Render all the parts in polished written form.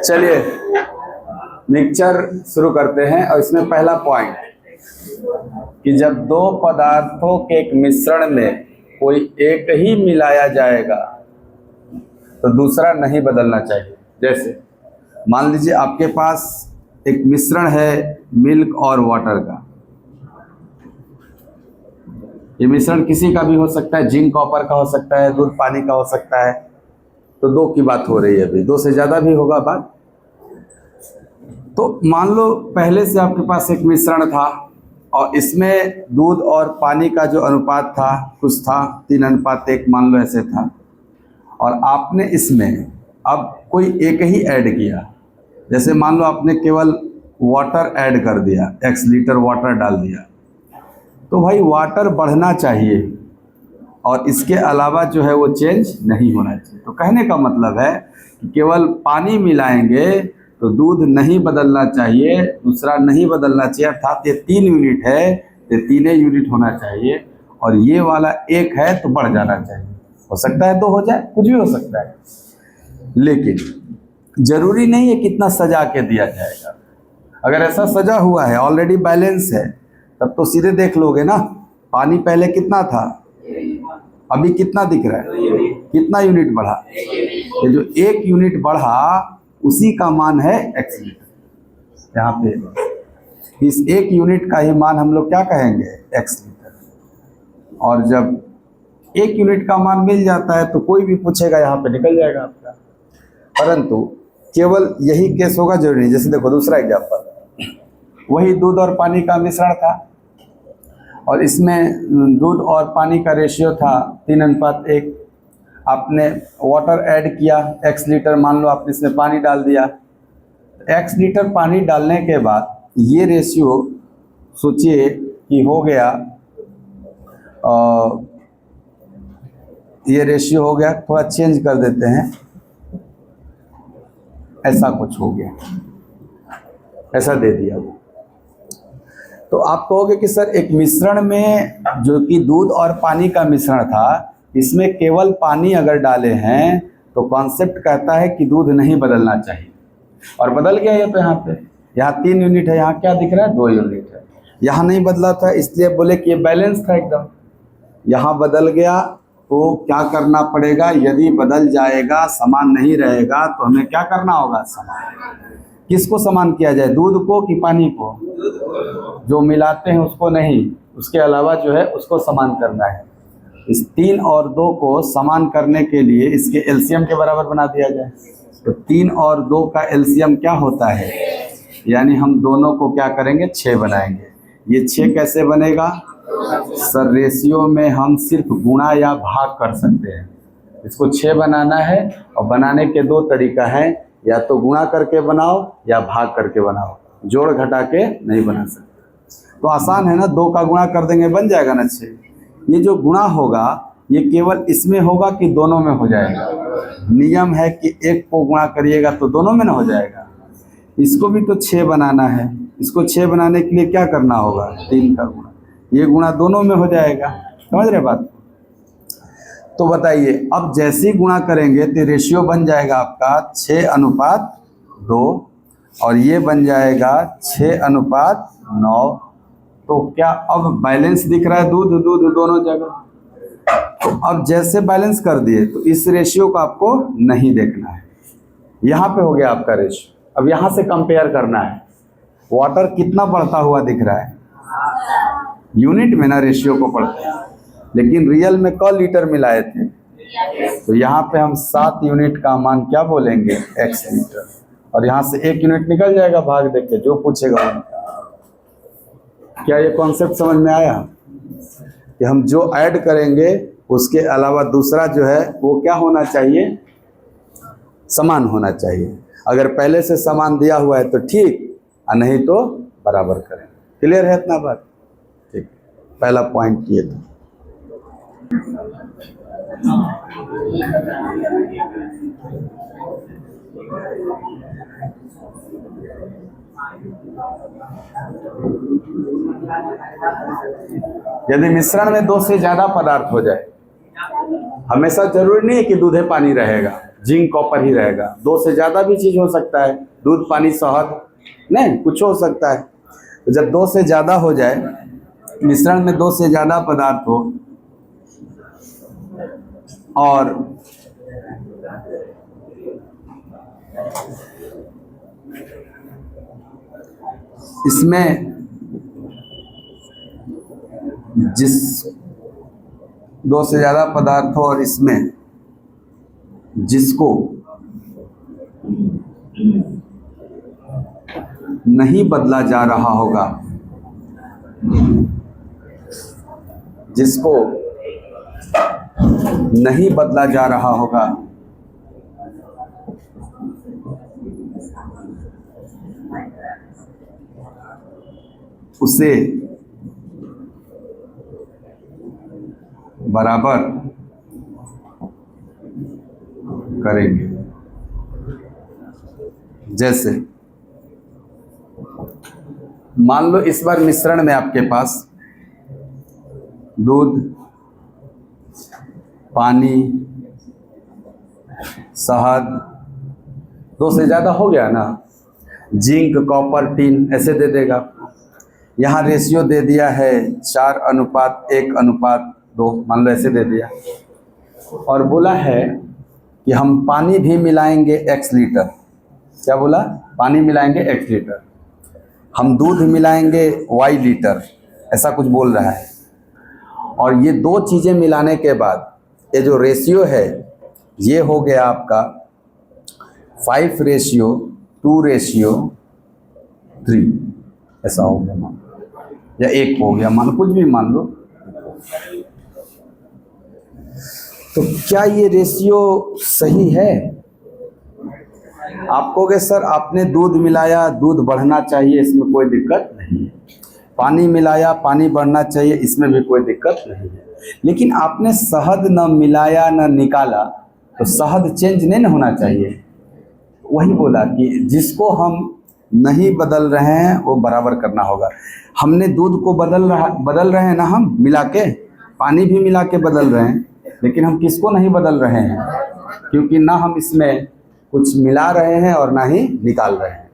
चलिए मिक्सचर शुरू करते हैं। और इसमें पहला पॉइंट कि जब दो पदार्थों के एक मिश्रण में कोई एक ही मिलाया जाएगा तो दूसरा नहीं बदलना चाहिए। जैसे मान लीजिए आपके पास एक मिश्रण है मिल्क और वाटर का। ये मिश्रण किसी का भी हो सकता है, जिंक कॉपर का हो सकता है, दूध पानी का हो सकता है। तो दो की बात हो रही है, अभी दो से ज़्यादा भी होगा बात। तो मान लो पहले से आपके पास एक मिश्रण था और इसमें दूध और पानी का जो अनुपात था कुछ था 3:1 मान लो ऐसे था। और आपने इसमें अब कोई एक ही ऐड किया। जैसे मान लो आपने केवल वाटर ऐड कर दिया, x लीटर वाटर डाल दिया। तो भाई वाटर बढ़ना चाहिए और इसके अलावा जो है वो चेंज नहीं होना चाहिए। तो कहने का मतलब है कि केवल पानी मिलाएंगे तो दूध नहीं बदलना चाहिए, दूसरा नहीं बदलना चाहिए। अर्थात ये 3 यूनिट है तो 3 यूनिट होना चाहिए। और ये वाला 1 है तो बढ़ जाना चाहिए। हो सकता है 2 हो जाए, कुछ भी हो सकता है, लेकिन जरूरी नहीं है कितना सजा के दिया जाएगा। अगर ऐसा सजा हुआ है, ऑलरेडी बैलेंस है, तब तो सीधे देख लोगे ना। पानी पहले कितना था, अभी कितना दिख रहा है, कितना यूनिट बढ़ा। ये जो 1 यूनिट बढ़ा उसी का मान है x लीटर। यहाँ पे इस 1 यूनिट का ही मान हम लोग क्या कहेंगे, x लीटर। और जब 1 यूनिट का मान मिल जाता है तो कोई भी पूछेगा यहाँ पे निकल जाएगा आपका। परंतु केवल यही केस होगा, जरूरी नहीं। जैसे देखो दूसरा एग्जाम्पल, वही दूध और पानी का मिश्रण था और इसमें दूध और पानी का रेशियो था 3:1। आपने वाटर ऐड किया x लीटर, मान लो आपने इसमें पानी डाल दिया। x लीटर पानी डालने के बाद ये रेशियो सोचिए कि हो गया, ये रेशियो हो गया, थोड़ा चेंज कर देते हैं, ऐसा कुछ हो गया, ऐसा दे दिया वो। तो आप कहोगे कि सर एक मिश्रण में जो कि दूध और पानी का मिश्रण था, इसमें केवल पानी अगर डाले हैं तो कॉन्सेप्ट कहता है कि दूध नहीं बदलना चाहिए। और बदल गया ये तो यहाँ 3 यूनिट है, यहाँ क्या दिख रहा है 2 यूनिट है। यहाँ नहीं बदला था इसलिए बोले कि ये बैलेंस था एकदम। यहाँ बदल गया तो क्या करना पड़ेगा, यदि बदल जाएगा समान नहीं रहेगा तो हमें क्या करना होगा, समान। किसको समान किया जाए, दूध को कि पानी को? जो मिलाते हैं उसको नहीं, उसके अलावा जो है उसको समान करना है। इस 3 और 2 को समान करने के लिए इसके एलसीएम के बराबर बना दिया जाए। तो 3 और 2 का एलसीएम क्या होता है, यानी हम दोनों को क्या करेंगे, 6 बनाएंगे। ये 6 कैसे बनेगा सर, रेशियो में हम सिर्फ गुणा या भाग कर सकते हैं। इसको 6 बनाना है और बनाने के 2 तरीका हैं, या तो गुणा करके बनाओ या भाग करके बनाओ, जोड़ घटा के नहीं बना सकते। तो आसान है ना, 2 का गुणा कर देंगे बन जाएगा ना 6। ये जो गुणा होगा ये केवल इसमें होगा कि दोनों में हो जाएगा? नियम है कि एक को गुणा करिएगा तो दोनों में ना हो जाएगा। इसको भी तो 6 बनाना है, इसको 6 बनाने के लिए क्या करना होगा, 3 का गुणा। ये गुणा दोनों में हो जाएगा, समझ रहे बात? तो बताइए अब जैसे ही गुणा करेंगे तो रेशियो बन जाएगा आपका 6:2 और ये बन जाएगा 6:9। तो क्या अब बैलेंस दिख रहा है, दूध दूध दोनों जगह? तो अब जैसे बैलेंस कर दिए तो इस रेशियो को आपको नहीं देखना है। यहाँ पे हो गया आपका रेशियो। अब यहाँ से कंपेयर करना है, वाटर कितना बढ़ता हुआ दिख रहा है, यूनिट में ना रेशियो को पढ़ते हैं, लेकिन रियल में क लीटर मिलाए थे। तो यहाँ पे हम 7 यूनिट का मान क्या बोलेंगे, x लीटर। और यहाँ से 1 यूनिट निकल जाएगा भाग देख के, जो पूछेगा उनका। क्या ये कॉन्सेप्ट समझ में आया कि हम जो ऐड करेंगे उसके अलावा दूसरा जो है वो क्या होना चाहिए, समान होना चाहिए। अगर पहले से समान दिया हुआ है तो ठीक, और नहीं तो बराबर करें। क्लियर है इतना बात? ठीक, पहला पॉइंट ये था। यदि मिश्रण में 2 से ज्यादा पदार्थ हो जाए, हमेशा जरूरी नहीं है कि दूध पानी रहेगा, जिंक कॉपर ही रहेगा। 2 से ज़्यादा भी चीज़ हो सकता है, दूध पानी शहद, नहीं कुछ हो सकता है। तो जब 2 से ज़्यादा हो जाए, मिश्रण में 2 से ज़्यादा पदार्थ हो और इसमें जिस 2 से ज़्यादा पदार्थ हो और इसमें जिसको नहीं बदला जा रहा होगा, जिसको नहीं बदला जा रहा होगा, उसे बराबर करेंगे। जैसे मान लो इस बार मिश्रण में आपके पास दूध, पानी, शहद, 2 से ज़्यादा हो गया ना, जिंक कॉपर टिन ऐसे दे देगा। यहाँ रेशियो दे दिया है 4:1:2, मान लो ऐसे दे दिया। और बोला है कि हम पानी भी मिलाएंगे x लीटर। क्या बोला? पानी मिलाएंगे x लीटर। हम दूध मिलाएंगे y लीटर, ऐसा कुछ बोल रहा है। और ये 2 चीज़ें मिलाने के बाद ये जो रेशियो है ये हो गया आपका 5:2:3, ऐसा हो गया मान, या 1 हो गया मान, कुछ भी मान लो। तो क्या ये रेशियो सही है? आप कहोगे सर आपने दूध मिलाया, दूध बढ़ना चाहिए, इसमें कोई दिक्कत नहीं है। पानी मिलाया, पानी बढ़ना चाहिए, इसमें भी कोई दिक्कत नहीं है। लेकिन आपने शहद न मिलाया न निकाला, तो शहद चेंज नहीं ना होना चाहिए। वही बोला कि जिसको हम नहीं बदल रहे हैं वो बराबर करना होगा। हमने दूध को बदल रहे हैं ना, हम मिला के, पानी भी मिला के बदल रहे हैं, लेकिन हम किसको नहीं बदल रहे हैं? क्योंकि ना हम इसमें कुछ मिला रहे हैं और ना ही निकाल रहे हैं।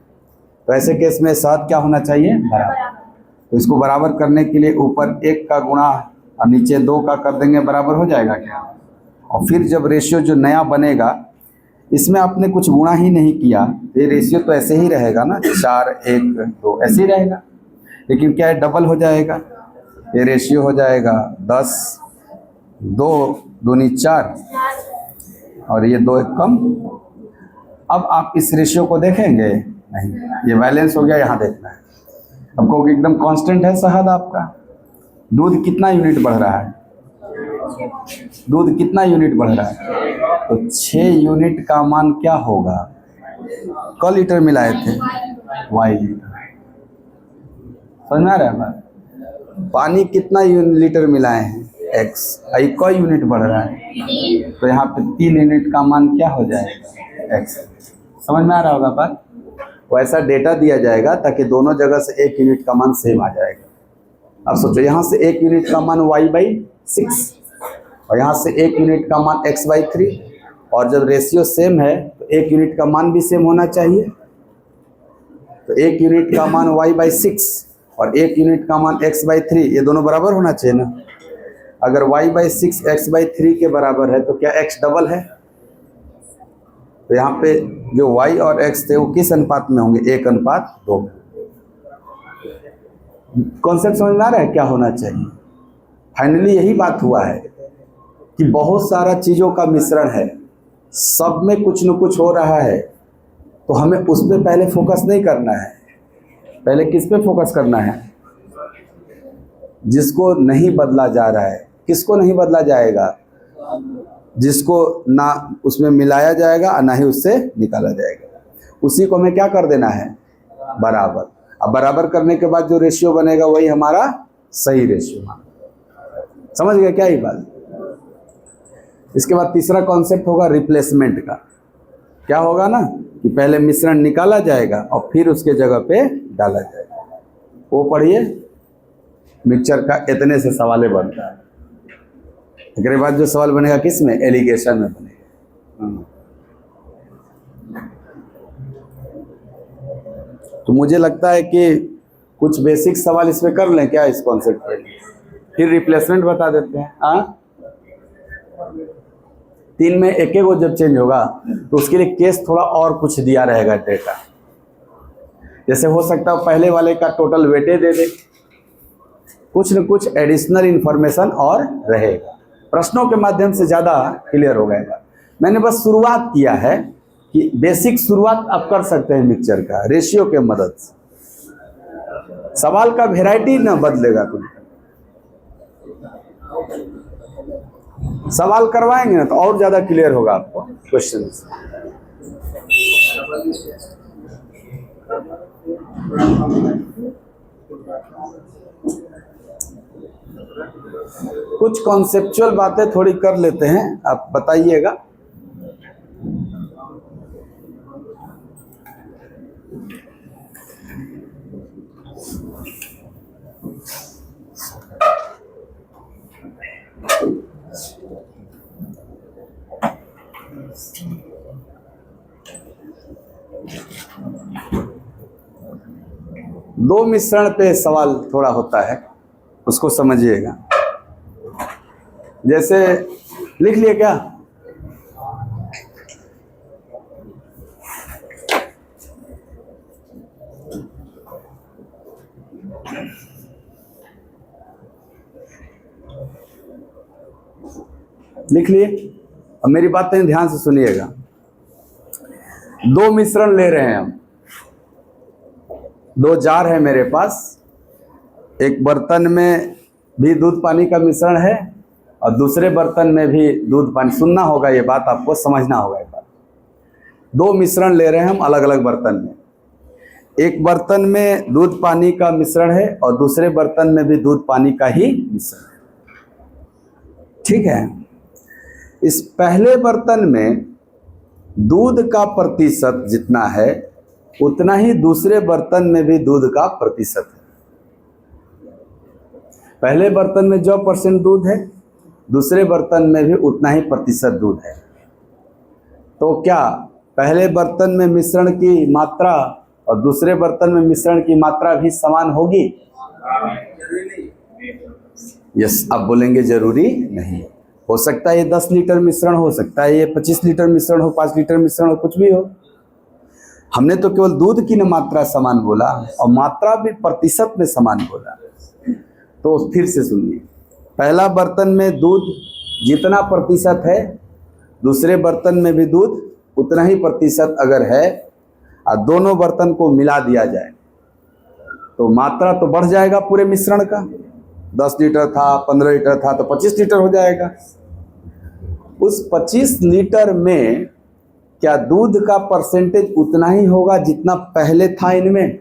तो ऐसे केस में शहद क्या होना चाहिए? बराबर। तो इसको बराबर करने के लिए ऊपर 1 का गुणा और नीचे 2 का कर देंगे, बराबर हो जाएगा क्या? और फिर जब रेशियो जो नया बनेगा, इसमें आपने कुछ गुणा ही नहीं किया, ये रेशियो तो ऐसे ही रहेगा ना, 4:1:2 ऐसे ही रहेगा। लेकिन क्या है, डबल हो जाएगा। ये रेशियो हो जाएगा 10, 2×2 = 4 और ये 2 कम। अब आप इस रेशियो को देखेंगे नहीं, ये बैलेंस हो गया, यहाँ देखना है आपको कि एकदम कांस्टेंट है शहद आपका। दूध कितना यूनिट बढ़ रहा है? दूध कितना यूनिट बढ़ रहा है? तो 6 यूनिट का मान क्या होगा? क लीटर मिलाए थे? y litre. समझ में आ रहा है बात? पानी कितना लीटर मिलाए हैं? x। क यूनिट बढ़ रहा है, तो यहाँ पे 3 यूनिट का मान क्या हो जाएगा? x। समझ में आ रहा होगा बात? वैसा डेटा दिया जाएगा ताकि दोनों जगह से 1 यूनिट का मान सेम आ जाएगा। अब सोचो, यहाँ से 1 यूनिट का मान y/6 और यहाँ से 1 यूनिट का मान x/3, और जब रेशियो सेम है तो 1 यूनिट का मान भी सेम होना चाहिए। तो 1 यूनिट का मान y/6 और 1 यूनिट का मान x/3, ये दोनों बराबर होना चाहिए ना। अगर y/6 x/3 के बराबर है तो क्या x डबल है? तो यहाँ पे जो y और x थे वो किस अनुपात में होंगे? 1:2 में। कॉन्सेप्ट समझ में आ रहा है क्या होना चाहिए? फाइनली यही बात हुआ है कि बहुत सारा चीज़ों का मिश्रण है, सब में कुछ न कुछ हो रहा है, तो हमें उस पर पहले फोकस नहीं करना है। पहले किस पे फोकस करना है? जिसको नहीं बदला जा रहा है। किसको नहीं बदला जाएगा? जिसको ना उसमें मिलाया जाएगा और ना ही उससे निकाला जाएगा, उसी को हमें क्या कर देना है? बराबर। अब बराबर करने के बाद जो रेशियो बनेगा वही हमारा सही रेशियो। समझ गए क्या ये बात? इसके बाद तीसरा कॉन्सेप्ट होगा रिप्लेसमेंट का। क्या होगा ना कि पहले मिश्रण निकाला जाएगा और फिर उसके जगह पे डाला जाएगा। वो पढ़िए, मिक्सचर का इतने से सवाल बनता है। इसके बाद जो सवाल बनेगा किस में? एलिगेशन में बनेगा। तो मुझे लगता है कि कुछ बेसिक सवाल इसमें कर लें क्या इस कॉन्सेप्ट पे, फिर रिप्लेसमेंट बता देते हैं। हाँ, 3 में एक एक वो जब चेंज होगा तो उसके लिए केस थोड़ा और कुछ दिया रहेगा डेटा। जैसे हो सकता है पहले वाले का टोटल वेटेज दे दे, कुछ न कुछ एडिशनल इंफॉर्मेशन और रहेगा, प्रश्नों के माध्यम से ज़्यादा क्लियर हो गएगा। मैंने बस शुरुआत किया है कि बेसिक शुरुआत आप कर सकते हैं मिक्सचर का रेशियो के मदद से। सवाल का वेराइटी ना बदलेगा, कुछ सवाल करवाएंगे ना तो और ज़्यादा क्लियर होगा आपको क्वेश्चन। कुछ कॉन्सेप्चुअल बातें थोड़ी कर लेते हैं, आप बताइएगा। दो मिश्रण पे सवाल थोड़ा होता है, उसको समझिएगा। जैसे लिख लिए क्या? लिख लिए? अब मेरी बातें ध्यान से सुनिएगा। दो मिश्रण ले रहे हैं हम, दो जार है मेरे पास, एक बर्तन में भी दूध पानी का मिश्रण है और दूसरे बर्तन में भी दूध पानी। सुनना होगा, ये बात आपको समझना होगा। ये बात, दो मिश्रण ले रहे हैं हम अलग अलग बर्तन में। एक बर्तन में दूध पानी का मिश्रण है और दूसरे बर्तन में भी दूध पानी का ही मिश्रण है, ठीक है। इस पहले बर्तन में दूध का प्रतिशत जितना है उतना ही दूसरे बर्तन में भी दूध का प्रतिशत है। पहले बर्तन में जो % दूध है, दूसरे बर्तन में भी उतना ही प्रतिशत दूध है। तो क्या पहले बर्तन में मिश्रण की मात्रा और दूसरे बर्तन में मिश्रण की मात्रा भी समान होगी? यस, आप बोलेंगे जरूरी नहीं। हो सकता है ये 10 लीटर मिश्रण हो सकता है, ये 25 लीटर मिश्रण हो, 5 लीटर मिश्रण हो, कुछ भी हो। हमने तो केवल दूध की न मात्रा समान बोला और मात्रा भी प्रतिशत में समान बोला। तो फिर से सुनिए, पहला बर्तन में दूध जितना प्रतिशत है, दूसरे बर्तन में भी दूध उतना ही प्रतिशत अगर है और दोनों बर्तन को मिला दिया जाए तो मात्रा तो बढ़ जाएगा पूरे मिश्रण का। 10 लीटर था, 15 लीटर था, तो 25 लीटर हो जाएगा। उस 25 लीटर में क्या दूध का % उतना ही होगा जितना पहले था इनमें?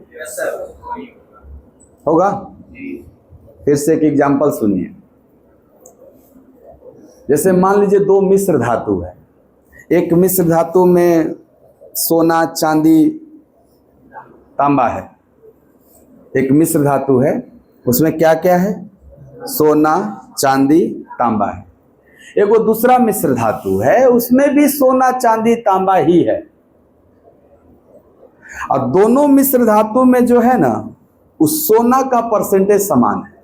होगा? फिर से एक एग्जांपल सुनिए। जैसे मान लीजिए दो मिश्र धातु है, एक मिश्र धातु में सोना, चांदी, तांबा है। एक मिश्र धातु है, उसमें क्या क्या है? सोना, चांदी, तांबा है। एक वो दूसरा मिश्र धातु है, उसमें भी सोना, चांदी, तांबा ही है। और दोनों मिश्र धातु में जो है ना, उस सोना का % समान है।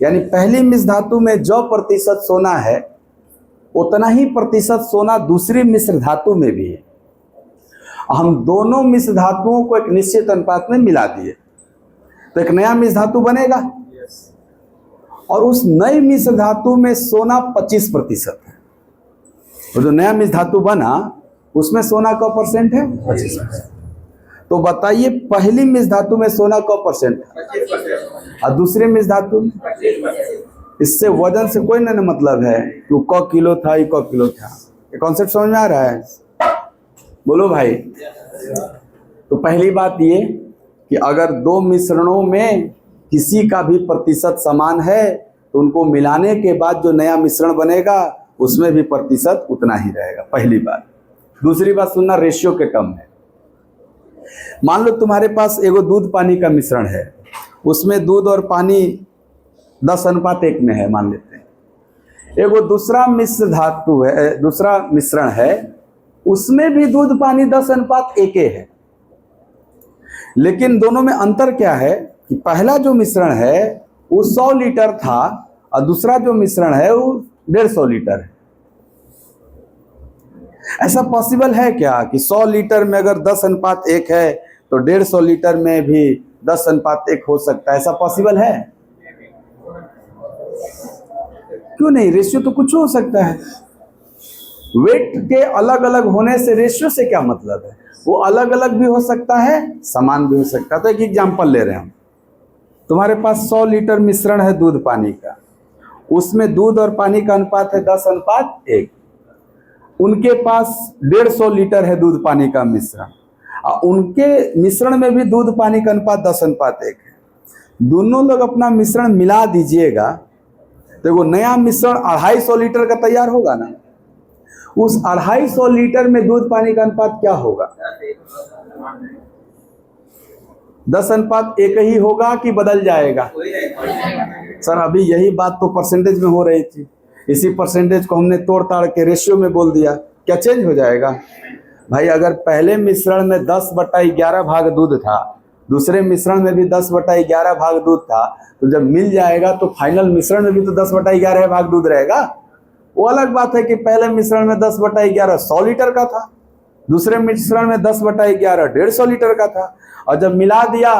यानी पहली मिश्र धातु में जो प्रतिशत सोना है उतना ही प्रतिशत सोना दूसरी मिश्र धातु में भी है। हम दोनों मिश्र धातुओं को एक निश्चित अनुपात में मिला दिए तो एक नया मिश्र धातु बनेगा। और उस नई मिश्र धातु में सोना 25% है। तो जो नया मिश्र धातु बना उसमें सोना का % है 25%। तो बताइए पहली मिश्र धातु में सोना का % है और दूसरे मिश्र धातु में? इससे वजन से कोई ना मतलब है कि वो क किलो था, ये क किलो था। ये कॉन्सेप्ट समझ में आ रहा है? बोलो भाई। तो पहली बात ये कि अगर दो मिश्रणों में किसी का भी प्रतिशत समान है तो उनको मिलाने के बाद जो नया मिश्रण बनेगा उसमें भी प्रतिशत उतना ही रहेगा, पहली बात। दूसरी बात सुनना, रेशियो के टर्म में। मान लो तुम्हारे पास एगो दूध पानी का मिश्रण है, उसमें दूध और पानी 10:1 में है मान लेते हैं। एगो दूसरा मिश्र धातु है, दूसरा मिश्रण है, उसमें भी दूध पानी 10:1 है। लेकिन दोनों में अंतर क्या है कि पहला जो मिश्रण है वो 100 लीटर था और दूसरा जो मिश्रण है वो 150 लीटर है। ऐसा पॉसिबल है क्या कि 100 लीटर में अगर 10:1 है तो 150 लीटर में भी 10:1 हो सकता है? ऐसा पॉसिबल है? क्यों नहीं? रेशियो तो कुछ हो सकता है। वेट के अलग अलग होने से रेशियो से क्या मतलब है? वो अलग अलग भी हो सकता है, समान भी हो सकता है। तो एक एग्जांपल ले रहे हैं हम। तुम्हारे पास 100 लीटर मिश्रण है दूध पानी का, उसमें दूध और पानी का अनुपात है 10:1। उनके पास 150 लीटर है दूध पानी का मिश्रण, और उनके मिश्रण में भी दूध पानी का अनुपात 10:1 है। दोनों लोग अपना मिश्रण मिला दीजिएगा तो वो नया मिश्रण 250 लीटर का तैयार होगा ना। उस 250 लीटर में दूध पानी का अनुपात क्या होगा? 10:1 ही होगा कि बदल जाएगा? सर अभी यही बात तो परसेंटेज में हो रही थी, इसी परसेंटेज को हमने तोड़ ताड़ के रेशियो में बोल दिया, क्या चेंज हो जाएगा? भाई अगर पहले मिश्रण में 10/11 भाग दूध था, दूसरे मिश्रण में भी 10/11 भाग दूध था, तो जब मिल जाएगा तो फाइनल मिश्रण में भी तो 10/11 भाग दूध रहेगा। वो अलग बात है कि पहले मिश्रण में 10/11 100 लीटर का था, दूसरे मिश्रण में 10/11 150 लीटर का था, और जब मिला दिया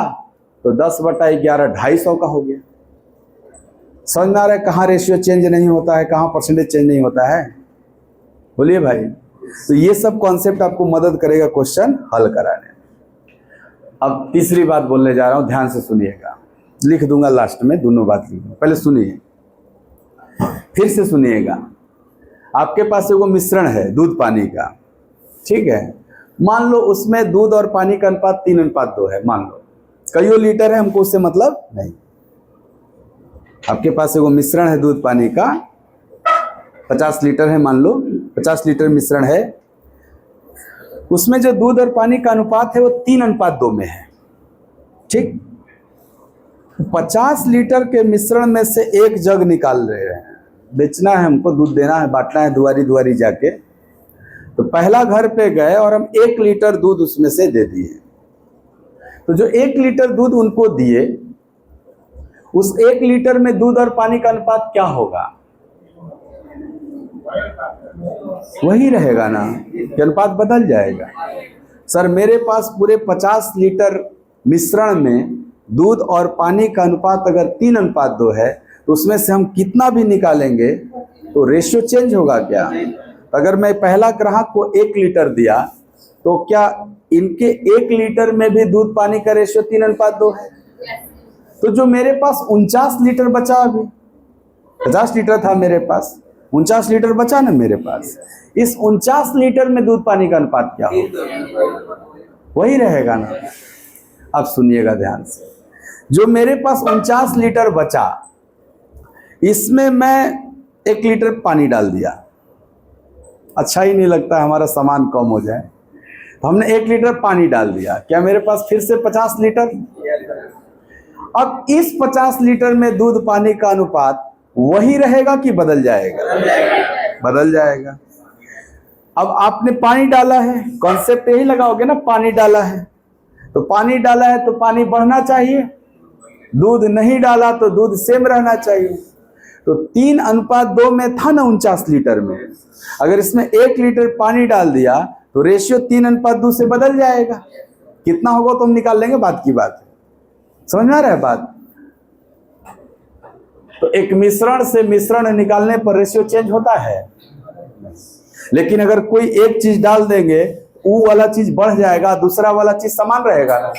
तो 10/11 250 का हो गया। समझ में आ रहा है कहाँ रेशियो चेंज नहीं होता है, कहाँ परसेंटेज चेंज नहीं होता है? बोलिए भाई। तो ये सब कॉन्सेप्ट आपको मदद करेगा क्वेश्चन हल कराने। अब तीसरी बात बोलने जा रहा हूं, ध्यान से सुनिएगा, लिख दूंगा लास्ट में, दोनों बात लिख दूंगा, पहले सुनिए, फिर से सुनिएगा। आपके पास एगो मिश्रण है दूध पानी का, ठीक है। मान लो उसमें दूध और पानी का अनुपात 3:2 है, मान लो कईयों लीटर है, हमको उससे मतलब नहीं। आपके पास एगो मिश्रण है दूध पानी का, 50 लीटर है, मान लो 50 लीटर मिश्रण है, उसमें जो दूध और पानी का अनुपात है वो 3:2 में है, ठीक। 50 लीटर के मिश्रण में से एक जग निकाल रहे हैं, बेचना है हमको, दूध देना है, बांटना है दुआरी दुआरी जाके। तो पहला घर पे गए और हम 1 लीटर दूध उसमें से दे दिए। तो जो 1 लीटर दूध उनको दिए, उस 1 लीटर में दूध और पानी का अनुपात क्या होगा? वही रहेगा ना, कि अनुपात बदल जाएगा? सर मेरे पास पूरे 50 लीटर मिश्रण में दूध और पानी का अनुपात अगर 3:2 है, तो उसमें से हम कितना भी निकालेंगे तो रेशियो चेंज होगा क्या? अगर मैं पहला ग्राहक को 1 लीटर दिया, तो क्या इनके 1 लीटर में भी दूध पानी का रेशियो 3:2 है? तो जो मेरे पास 49 लीटर बचा, अभी 50 लीटर था मेरे पास, 49 लीटर बचा ना मेरे पास, इस 49 लीटर में दूध पानी का अनुपात क्या होगा? वही रहेगा ना। अब सुनिएगा ध्यान से, जो मेरे पास 49 लीटर बचा, इसमें मैं 1 लीटर पानी डाल दिया, अच्छा ही नहीं लगता हमारा सामान कम हो जाए, तो हमने 1 लीटर पानी डाल दिया, क्या मेरे पास फिर से 50 लीटर? अब इस 50 लीटर में दूध पानी का अनुपात वही रहेगा कि बदल जाएगा? बदल जाएगा। अब आपने पानी डाला है, कॉन्सेप्ट यही लगाओगे ना, पानी डाला है तो पानी डाला है तो पानी बढ़ना चाहिए, दूध नहीं डाला तो दूध सेम रहना चाहिए। तो 3:2 में था ना 49 लीटर में, अगर इसमें 1 लीटर पानी डाल दिया तो रेशियो 3:2 से बदल जाएगा। कितना होगा तो हम निकाल लेंगे, बात की बात है। समझ में आ रहा है बात? तो एक मिश्रण से मिश्रण निकालने पर रेशियो चेंज होता है, लेकिन अगर कोई एक चीज डाल देंगे, वो वाला चीज बढ़ जाएगा, दूसरा वाला चीज समान रहेगा ना,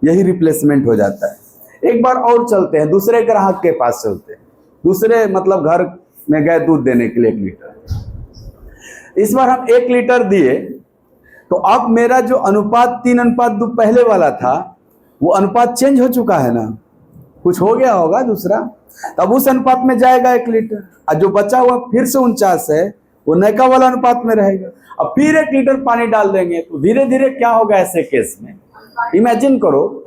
यही रिप्लेसमेंट हो जाता है। एक बार और चलते हैं, दूसरे ग्राहक के पास चलते हैं, दूसरे मतलब घर में गए दूध देने के लिए 1 लीटर। इस बार हम 1 लीटर दिए, तो अब मेरा जो अनुपात 3:2 पहले वाला था, वो अनुपात चेंज हो चुका है ना, कुछ हो गया होगा दूसरा, तब उस अनुपात में जाएगा 1 लीटर, और जो बचा हुआ फिर से 49 है, वो नयका वाला अनुपात में रहेगा। अब फिर 1 लीटर पानी डाल देंगे, तो धीरे धीरे क्या होगा ऐसे केस में? इमेजिन करो,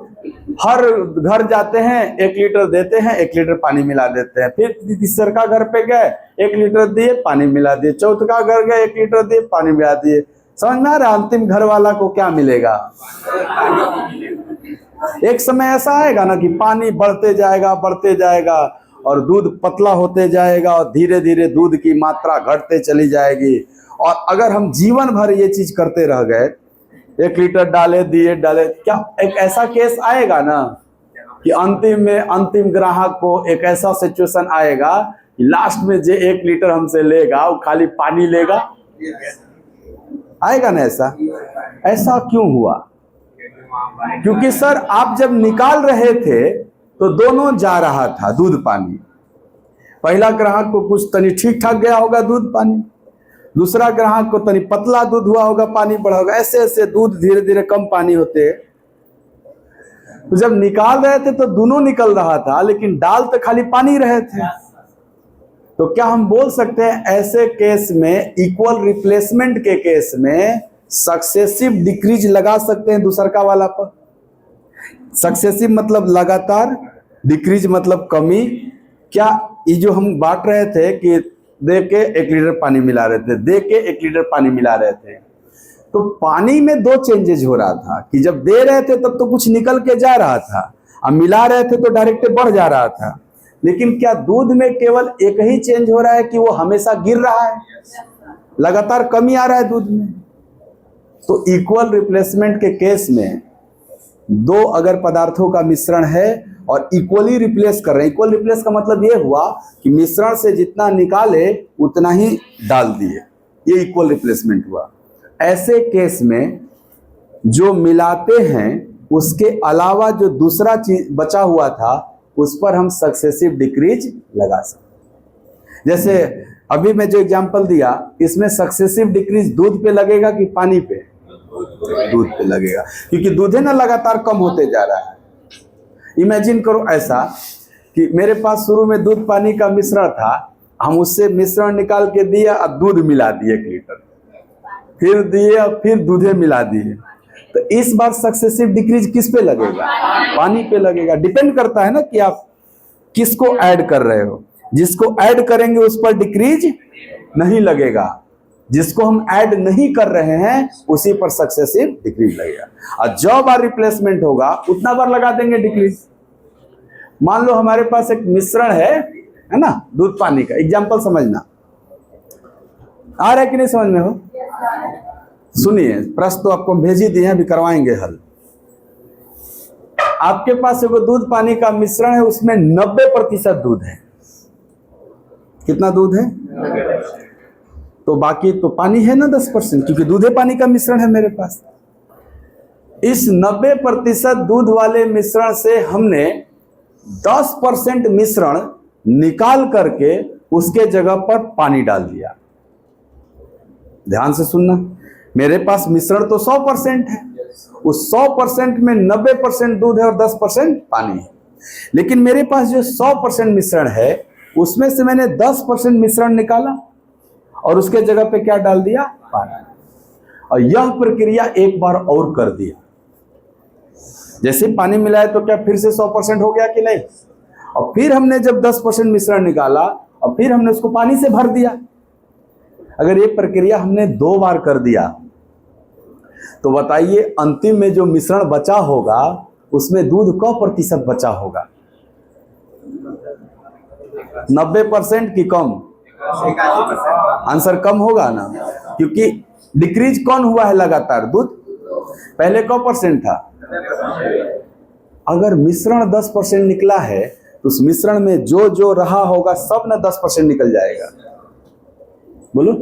हर घर जाते हैं, 1 लीटर देते हैं, 1 लीटर पानी मिला देते हैं, फिर तीसरा घर पे गए, 1 लीटर दिए, पानी मिला दिए, चौथा घर गए, 1 लीटर दिए, पानी मिला दिए। समझ में आ रहा है? अंतिम घर वाला को क्या मिलेगा? एक समय ऐसा आएगा ना कि पानी बढ़ते जाएगा और दूध पतला होते जाएगा और धीरे धीरे दूध की मात्रा घटते चली जाएगी। और अगर हम जीवन भर ये चीज करते रह गए, 1 लीटर डाले दिए डाले, क्या एक ऐसा केस आएगा ना कि अंतिम में अंतिम ग्राहक को एक ऐसा सिचुएशन आएगा कि लास्ट में जो 1 लीटर हमसे लेगा वो खाली पानी लेगा? आएगा ना ऐसा? ऐसा क्यों हुआ? क्योंकि सर आप जब निकाल रहे थे तो दोनों जा रहा था दूध पानी। पहला ग्राहक को कुछ तनी ठीक ठाक गया होगा दूध पानी, दूसरा ग्राहक को तनी पतला दूध हुआ होगा, पानी बढ़ा होगा, ऐसे ऐसे दूध धीरे धीरे कम पानी होते हैं। तो जब निकाल रहे थे तो दोनों निकल रहा था, लेकिन डाल तो खाली पानी रहे थे। तो क्या हम बोल सकते हैं ऐसे केस में, इक्वल रिप्लेसमेंट के केस में सक्सेसिव डिक्रीज लगा सकते हैं दूसरका वाला पर? सक्सेसिव मतलब लगातार, डिक्रीज मतलब कमी। क्या ये जो हम बांट रहे थे कि दे के 1 लीटर पानी मिला रहे थे, दे के 1 लीटर पानी मिला रहे थे, तो पानी में 2 चेंजेज हो रहा था कि जब दे रहे थे तब तो कुछ निकल के जा रहा था, अब मिला रहे थे तो डायरेक्ट बढ़ जा रहा था। लेकिन क्या दूध में केवल एक ही चेंज हो रहा है कि वो हमेशा गिर रहा है, लगातार कमी आ रहा है दूध में? तो इक्वल रिप्लेसमेंट के केस में 2 अगर पदार्थों का मिश्रण है और इक्वली रिप्लेस कर रहे हैं, इक्वल रिप्लेस का मतलब ये हुआ कि मिश्रण से जितना निकाले उतना ही डाल दिए, ये इक्वल रिप्लेसमेंट हुआ। ऐसे केस में जो मिलाते हैं उसके अलावा जो दूसरा चीज बचा हुआ था उस पर हम सक्सेसिव डिक्रीज लगा सकते। जैसे अभी मैं जो एग्जांपल दिया, इसमें सक्सेसिव डिक्रीज दूध पे लगेगा कि पानी पे? दूध पे लगेगा, क्योंकि दूध है ना लगातार कम होते जा रहा है। इमेजिन करो ऐसा कि मेरे पास शुरू में दूध पानी का मिश्रण था, हम उससे मिश्रण निकाल के दिया और दूध मिला दिए 1 लीटर, फिर दिए और फिर दूधे मिला दिए, तो इस बार सक्सेसिव डिक्रीज किस पे लगेगा? पानी पे लगेगा। डिपेंड करता है ना कि आप किसको ऐड कर रहे हो। जिसको ऐड करेंगे उस पर डिक्रीज नहीं लगेगा, जिसको हम ऐड नहीं कर रहे हैं उसी पर सक्सेसिव डिक्रीज लगेगा। और जो बार रिप्लेसमेंट होगा उतना बार लगा देंगे डिक्रीज। मान लो हमारे पास एक मिश्रण है ना, दूध पानी का, एग्जांपल समझना, आ रहा है कि नहीं समझ में हो? सुनिए, प्रश्न तो आपको भेज ही दिए हैं, अभी करवाएंगे हल। आपके पास एक दूध पानी का मिश्रण है, उसमें 90% दूध है। कितना दूध है? तो बाकी तो पानी है ना 10%, क्योंकि दूध पानी का मिश्रण है मेरे पास। इस 90% दूध वाले मिश्रण से हमने 10% मिश्रण निकाल करके उसके जगह पर पानी डाल दिया। ध्यान से सुनना, मेरे पास मिश्रण तो 100% है, उस 100% में 90% दूध है और 10% पानी है। लेकिन मेरे पास जो 100% मिश्रण है उसमें से मैंने 10% मिश्रण निकाला और उसके जगह पे क्या डाल दिया? पानी। और यह प्रक्रिया एक बार और कर दिया। जैसे पानी मिलाया तो क्या फिर से 100% हो गया कि नहीं? और फिर हमने जब 10% मिश्रण निकाला और फिर हमने उसको पानी से भर दिया। अगर ये प्रक्रिया हमने 2 बार कर दिया तो बताइए अंतिम में जो मिश्रण बचा होगा उसमें दूध का प्रतिशत बचा होगा? 90% की कम? आंसर कम होगा ना, क्योंकि डिक्रीज कौन हुआ है लगातार? दूध पहले का % था। अगर मिश्रण 10% निकला है तो उस मिश्रण में जो जो रहा होगा सब ना 10% निकल जाएगा। बोलो,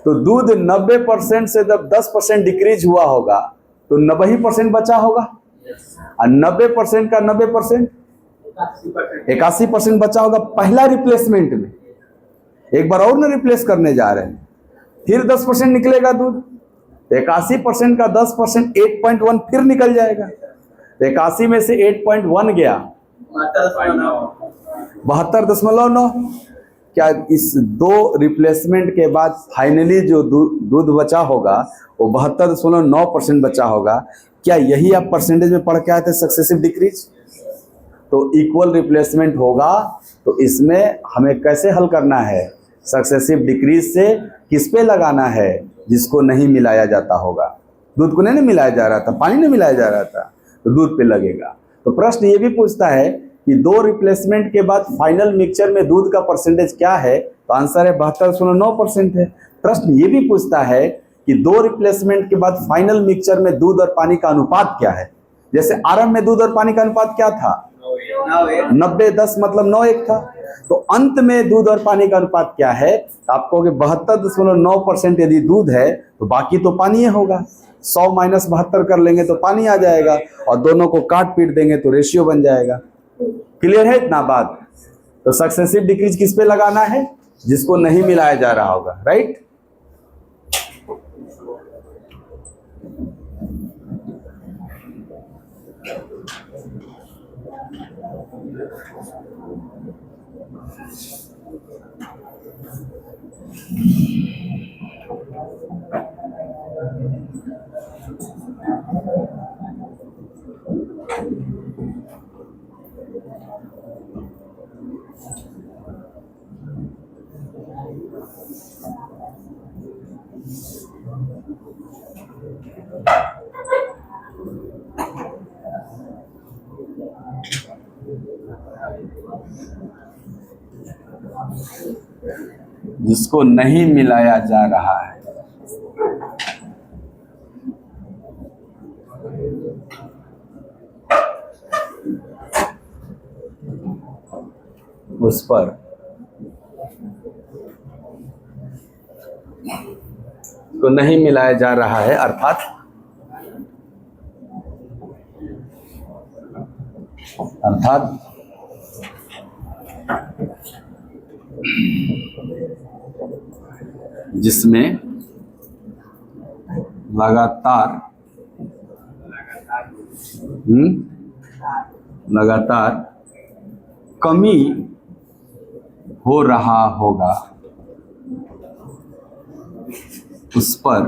तो दूध 90% से जब 10% डिक्रीज हुआ होगा तो 90% बचा होगा, और 90% का 90% 81% बचा होगा। पहला रिप्लेसमेंट में एक बार और ना रिप्लेस करने जा रहे हैं, फिर 10% निकलेगा दूध, 81% का 10% 8.1 फिर निकल जाएगा। 81 में से 8.1 गया 72.9। क्या इस 2 रिप्लेसमेंट के बाद फाइनली जो दूध बचा होगा वो 72.9% बचा होगा? क्या यही आप परसेंटेज में पढ़ के आए थे, सक्सेसिव डिक्रीज? तो इक्वल रिप्लेसमेंट होगा तो इसमें हमें कैसे हल करना है? सक्सेसिव डिक्रीज से किस पे लगाना है? जिसको नहीं मिलाया जाता होगा। दूध को नहीं मिलाया जा रहा था, पानी नहीं मिलाया जा रहा था, तो दूध पे लगेगा। तो प्रश्न ये भी पूछता है कि 2 रिप्लेसमेंट के बाद फाइनल मिक्सचर में दूध का परसेंटेज क्या है, तो आंसर है 72.9% है। प्रश्न ये भी पूछता है कि 2 रिप्लेसमेंट के बाद फाइनल मिक्सचर में दूध और पानी का अनुपात क्या है। जैसे आरंभ में दूध और पानी का अनुपात क्या था, 90-10 मतलब 9:1 था। तो अंत में दूध और पानी का अनुपात क्या है, तो आप कहोगे 72.9% यदि दूध है तो बाकी तो पानी होगा। 100 - 72 कर लेंगे तो पानी आ जाएगा, और दोनों को काट पीट देंगे तो रेशियो बन जाएगा। क्लियर है इतना बात? तो सक्सेसिव डिक्रीज किस पे लगाना है, जिसको नहीं मिलाया जा रहा होगा, राइट। जिसको नहीं मिलाया जा रहा है उस पर तो नहीं मिलाया जा रहा है, अर्थात जिसमें लगातार कमी हो रहा होगा, उस पर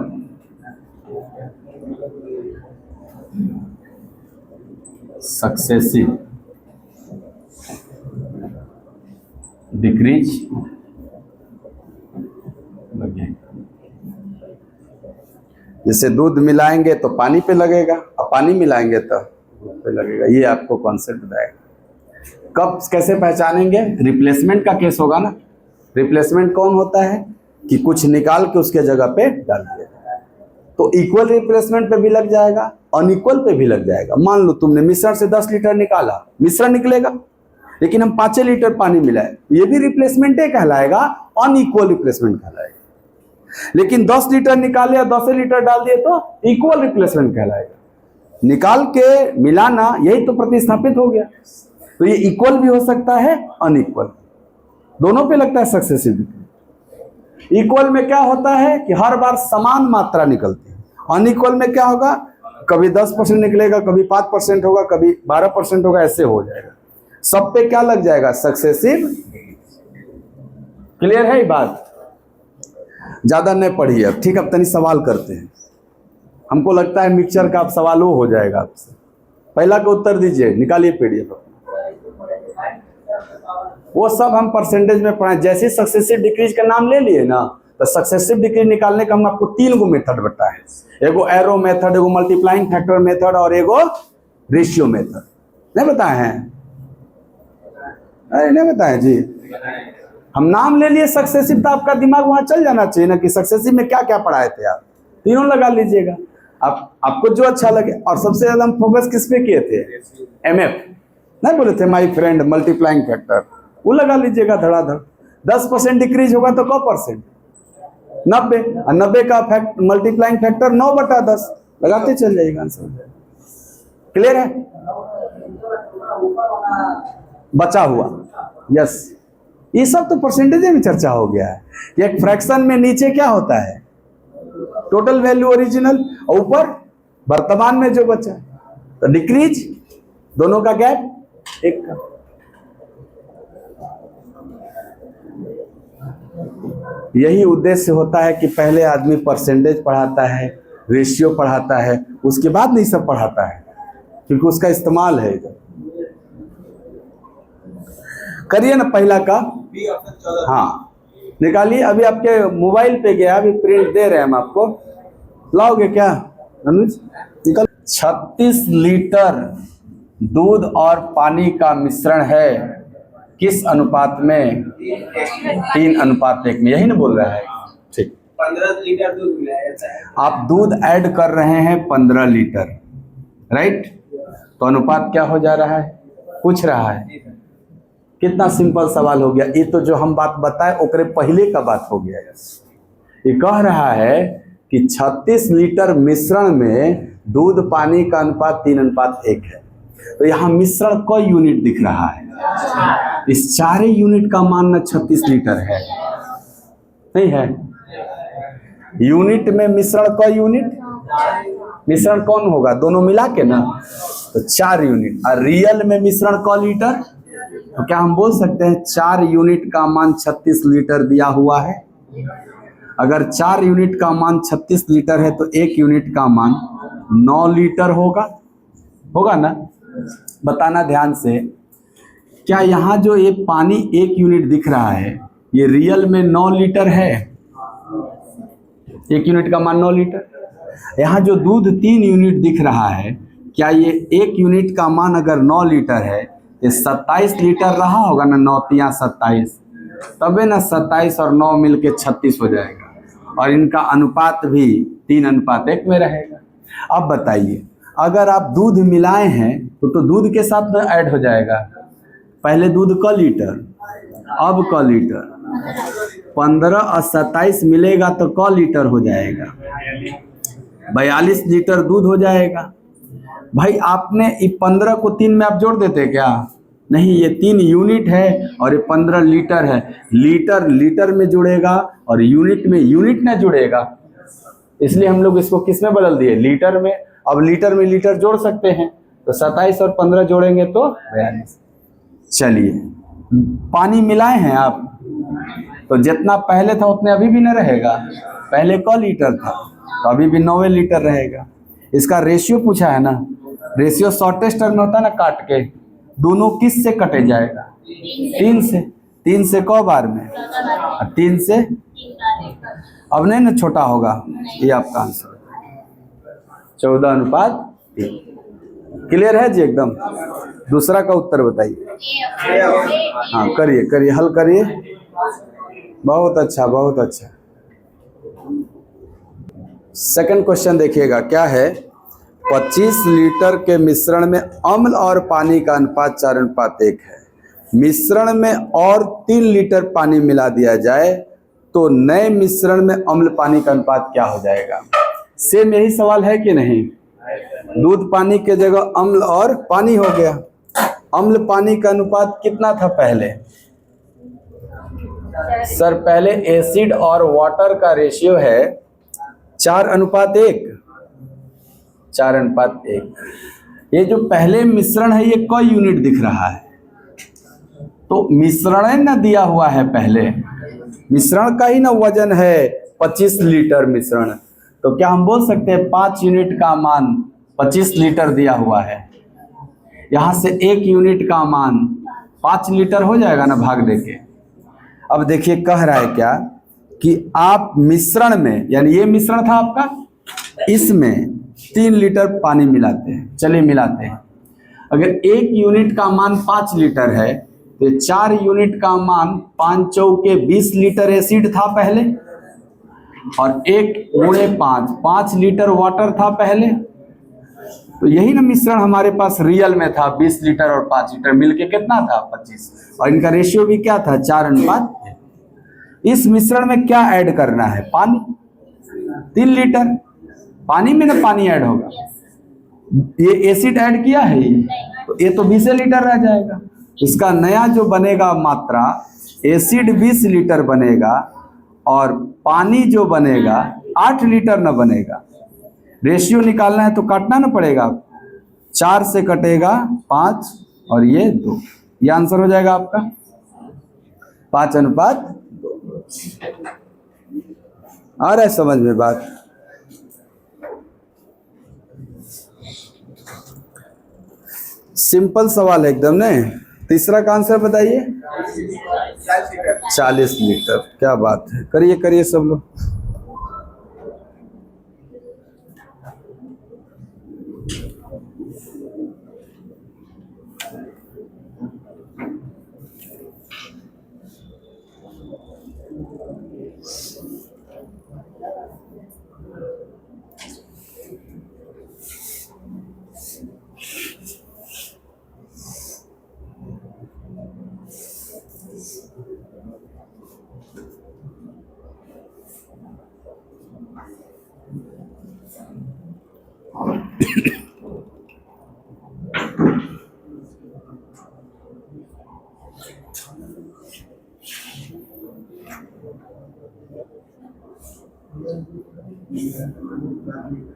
सक्सेसिव डिक्रीज लगेगा। जैसे दूध मिलाएंगे तो पानी पे लगेगा, और पानी मिलाएंगे तो दूध पे लगेगा। ये आपको कॉन्सेप्ट बताएगा। कब कैसे पहचानेंगे, रिप्लेसमेंट का केस होगा ना। रिप्लेसमेंट कौन होता है कि कुछ निकाल के उसके जगह पे डाल दिया, तो इक्वल रिप्लेसमेंट पे भी लग जाएगा, अनइक्वल पे भी लग जाएगा। मान लो तुमने मिश्रण से 10 लीटर निकाला, मिश्रण निकलेगा, लेकिन हम 5 लीटर पानी मिलाए, ये भी रिप्लेसमेंट कहलाएगा, अनइक्वल रिप्लेसमेंट कहलाएगा। लेकिन 10 लीटर निकाले और 10 लीटर डाल दिए तो इक्वल रिप्लेसमेंट कहलाएगा। निकाल के मिलाना, यही तो प्रतिस्थापित हो गया। तो ये इक्वल भी हो सकता है, अनइक्वल, दोनों पे लगता है सक्सेसिव डिक्रीज। इक्वल में क्या होता है कि हर बार समान मात्रा निकलती है। अनइक्वल में क्या होगा, कभी 10% निकलेगा, कभी 5% होगा, कभी 12% होगा, ऐसे हो जाएगा। सब पे क्या लग जाएगा, सक्सेसिव। क्लियर है ये बात? ज्यादा नहीं पढ़िए अब, ठीक। अब तनी सवाल करते हैं। हमको लगता है मिक्सचर का अब सवाल वो हो जाएगा आपसे। पहला का उत्तर दीजिए, निकालिए पीडीएफ। वो सब हम परसेंटेज में पढ़ाएं। जैसे सक्सेसिव डिक्रीज का नाम ले लिए ना, तो सक्सेसिव डिक्रीज निकालने का हम आपको 3 गो मेथड बताए। एगो एरो मेथड, एगो मल्टीप्लाइंग फैक्टर मेथड, और एगो रेशियो मेथड। नहीं बताए हैं? अरे नहीं बताए जी। हम नाम ले लिए सक्सेसिव, तो आपका दिमाग वहां चल जाना चाहिए ना कि सक्सेसिव में क्या क्या पढ़ाए थे आप। तीनों लगा लीजिएगा, आपको जो अच्छा लगे। और सबसे ज्यादा हम फोकस किस पे किए थे, एमएफ नहीं बोले थे, माय फ्रेंड मल्टीप्लाइंग फैक्टर, वो लगा लीजिएगा धड़ाधड़। 10% डिक्रीज होगा तो क परसेंट, 90, और 90 का मल्टीप्लाइंग फैक्टर 9/10, लगाते चल जाइएगा आंसर। क्लियर है? बचा हुआ, यस। ये सब तो परसेंटेज में चर्चा हो गया है। एक फ्रैक्शन में नीचे क्या होता है, टोटल वैल्यू ओरिजिनल, और ऊपर वर्तमान में जो बचा, तो डिक्रीज, दोनों का गैप 1 का। यही उद्देश्य होता है कि पहले आदमी परसेंटेज पढ़ाता है, रेशियो पढ़ाता है, उसके बाद नहीं सब पढ़ाता है, क्योंकि उसका इस्तेमाल है इधर। करिए ना पहला का, हाँ निकालिए। अभी आपके मोबाइल पे गया, अभी प्रिंट दे रहे हैं हम आपको, लाओगे क्या अनुज? निकल। 36 लीटर दूध और पानी का मिश्रण है, किस अनुपात में? 3:1 में। यही ना बोल रहा है? ठीक। 15 लीटर दूध मिलाया जाता है। आप दूध ऐड कर रहे हैं 15 लीटर, राइट? तो अनुपात क्या हो जा रहा है? पूछ रहा है। कितना सिंपल सवाल हो गया। ये तो जो हम बात बताए ओकरे पहले का बात हो गया। ये कह रहा है कि 36 लीटर मिश्रण में दूध पानी का अनुपात 3:1 है। तो यहाँ मिश्रण का यूनिट दिख रहा है। इस चारे यूनिट का मान न 36 लीटर है, नहीं है? यूनिट में मिश्रण का यूनिट, मिश्रण कौन होगा? दोनों मिला के ना, तो 4 यूनिट। और रियल में मिश्रण का लीटर, तो क्या हम बोल सकते हैं 4 यूनिट का मान 36 लीटर दिया हुआ है? अगर 4 यूनिट का मान 36 लीटर है तो 1 यूनिट का मान 9 लीटर होगा, होगा ना? बताना ध्यान से। क्या यहाँ जो ये पानी 1 यूनिट दिख रहा है, ये रियल में 9 लीटर है? 1 यूनिट का मान 9 लीटर। यहाँ जो दूध 3 यूनिट दिख रहा है, क्या ये 1 यूनिट का मान अगर 9 लीटर है, ये 27 लीटर रहा होगा ना? 9 तिया 27, तबे ना 27 और 9 मिलके 36 हो जाएगा। और इनका अनुपात भी 3:1 में रहेगा। अब बताइए, अगर आप दूध मिलाए हैं तो दूध के साथ ना ऐड हो जाएगा। पहले दूध का लीटर, अब का लीटर, 15 और 27 मिलेगा तो का लीटर हो जाएगा? 42 लीटर दूध हो जाएगा। भाई आपने ये 15 को 3 में आप जोड़ देते क्या? नहीं, ये 3 यूनिट है और ये 15 लीटर है। लीटर लीटर में जुड़ेगा और यूनिट में यूनिट ना जुड़ेगा, इसलिए हम लोग इसको किस में बदल दिए? लीटर में। अब लीटर में लीटर जोड़ सकते हैं, तो 27 और 15 जोड़ेंगे तो 42। चलिए, पानी मिलाए हैं आप, तो जितना पहले था उतने अभी भी न रहेगा। पहले का लीटर था तो अभी भी 9 लीटर रहेगा। इसका रेशियो पूछा है ना? रेशियो शॉर्टेस्ट टर्म में होता है ना, काट के। दोनों किस से कटे जाएगा? 3 से। 3 से क बार में? 3 से। अब नहीं ना छोटा होगा, ये आपका आंसर 14:3। क्लियर है जी एकदम? दूसरा का उत्तर बताइए। हाँ करिए करिए, हल करिए। बहुत अच्छा, बहुत अच्छा। सेकंड क्वेश्चन देखिएगा, क्या है? 25 लीटर के मिश्रण में अम्ल और पानी का अनुपात 4:1 है। मिश्रण में और 3 लीटर पानी मिला दिया जाए तो नए मिश्रण में अम्ल पानी का अनुपात क्या हो जाएगा? सेम यही सवाल है कि नहीं? दूध पानी के जगह अम्ल और पानी हो गया। अम्ल पानी का अनुपात कितना था पहले? सर पहले एसिड और वाटर का रेशियो है 4:1। 4:1। ये जो पहले मिश्रण है, ये क यूनिट दिख रहा है, तो मिश्रण न दिया हुआ है पहले, मिश्रण का ही ना वजन है 25 लीटर मिश्रण। तो क्या हम बोल सकते हैं 5 यूनिट का मान 25 लीटर दिया हुआ है? यहाँ से 1 यूनिट का मान 5 लीटर हो जाएगा ना, भाग देके। अब देखिए कह रहा है क्या कि आप मिश्रण में, यानी ये मिश्रण था आपका, इसमें 3 लीटर पानी मिलाते हैं। चलिए मिलाते हैं। अगर 1 यूनिट का मान 5 लीटर है तो 4 यूनिट का मान 5 चौके 20 लीटर एसिड था पहले, और 1 गुणे 5 लीटर वाटर था पहले। तो यही ना मिश्रण हमारे पास रियल में था, 20 लीटर और 5 लीटर मिलके कितना था? 25। और इनका रेशियो भी क्या था? 4:1। इस मिश्रण में क्या ऐड करना है? पानी। 3 लीटर पानी में ना पानी ऐड होगा। ये एसिड ऐड किया है, तो ये तो 20 लीटर रह जाएगा। इसका नया जो बनेगा मात्रा, एसिड 20 लीटर बनेगा और पानी जो बनेगा 8 लीटर न बनेगा। रेशियो निकालना है तो काटना ना पड़ेगा। 4 से कटेगा 5 और ये 2, ये आंसर हो जाएगा आपका 5:2। आ रहा है समझ में बात? सिंपल सवाल है एकदम। नहीं, तीसरा का आंसर बताइए। 40 लीटर। क्या बात है, करिए करिए सब लोग।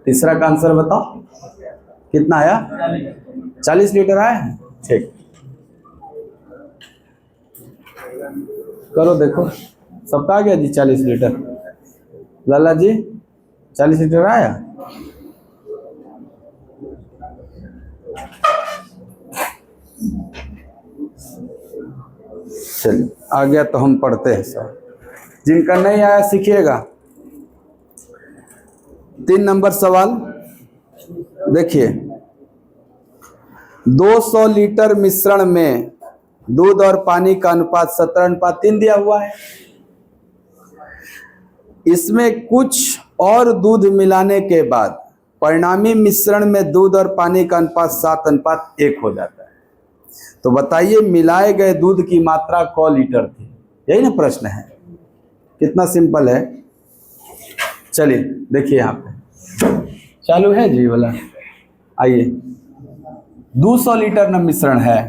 तीसरा का आंसर बताओ कितना आया? 40 लीटर आया है। ठीक, करो देखो, सबका आ गया जी 40 लीटर। लाला जी 40 लीटर आया? चलिए आ गया तो हम पढ़ते हैं सब। जिनका नहीं आया सीखिएगा। 3 नंबर सवाल देखिए, 200 लीटर मिश्रण में दूध और पानी का अनुपात 17:3 दिया हुआ है। इसमें कुछ और दूध मिलाने के बाद परिणामी मिश्रण में दूध और पानी का अनुपात 7:1 हो जाता है। तो बताइए मिलाए गए दूध की मात्रा क लीटर थी? यही ना प्रश्न है। कितना सिंपल है। चलिए देखिए यहाँ पे चालू है जी वाला। आइए 200 लीटर न मिश्रण है,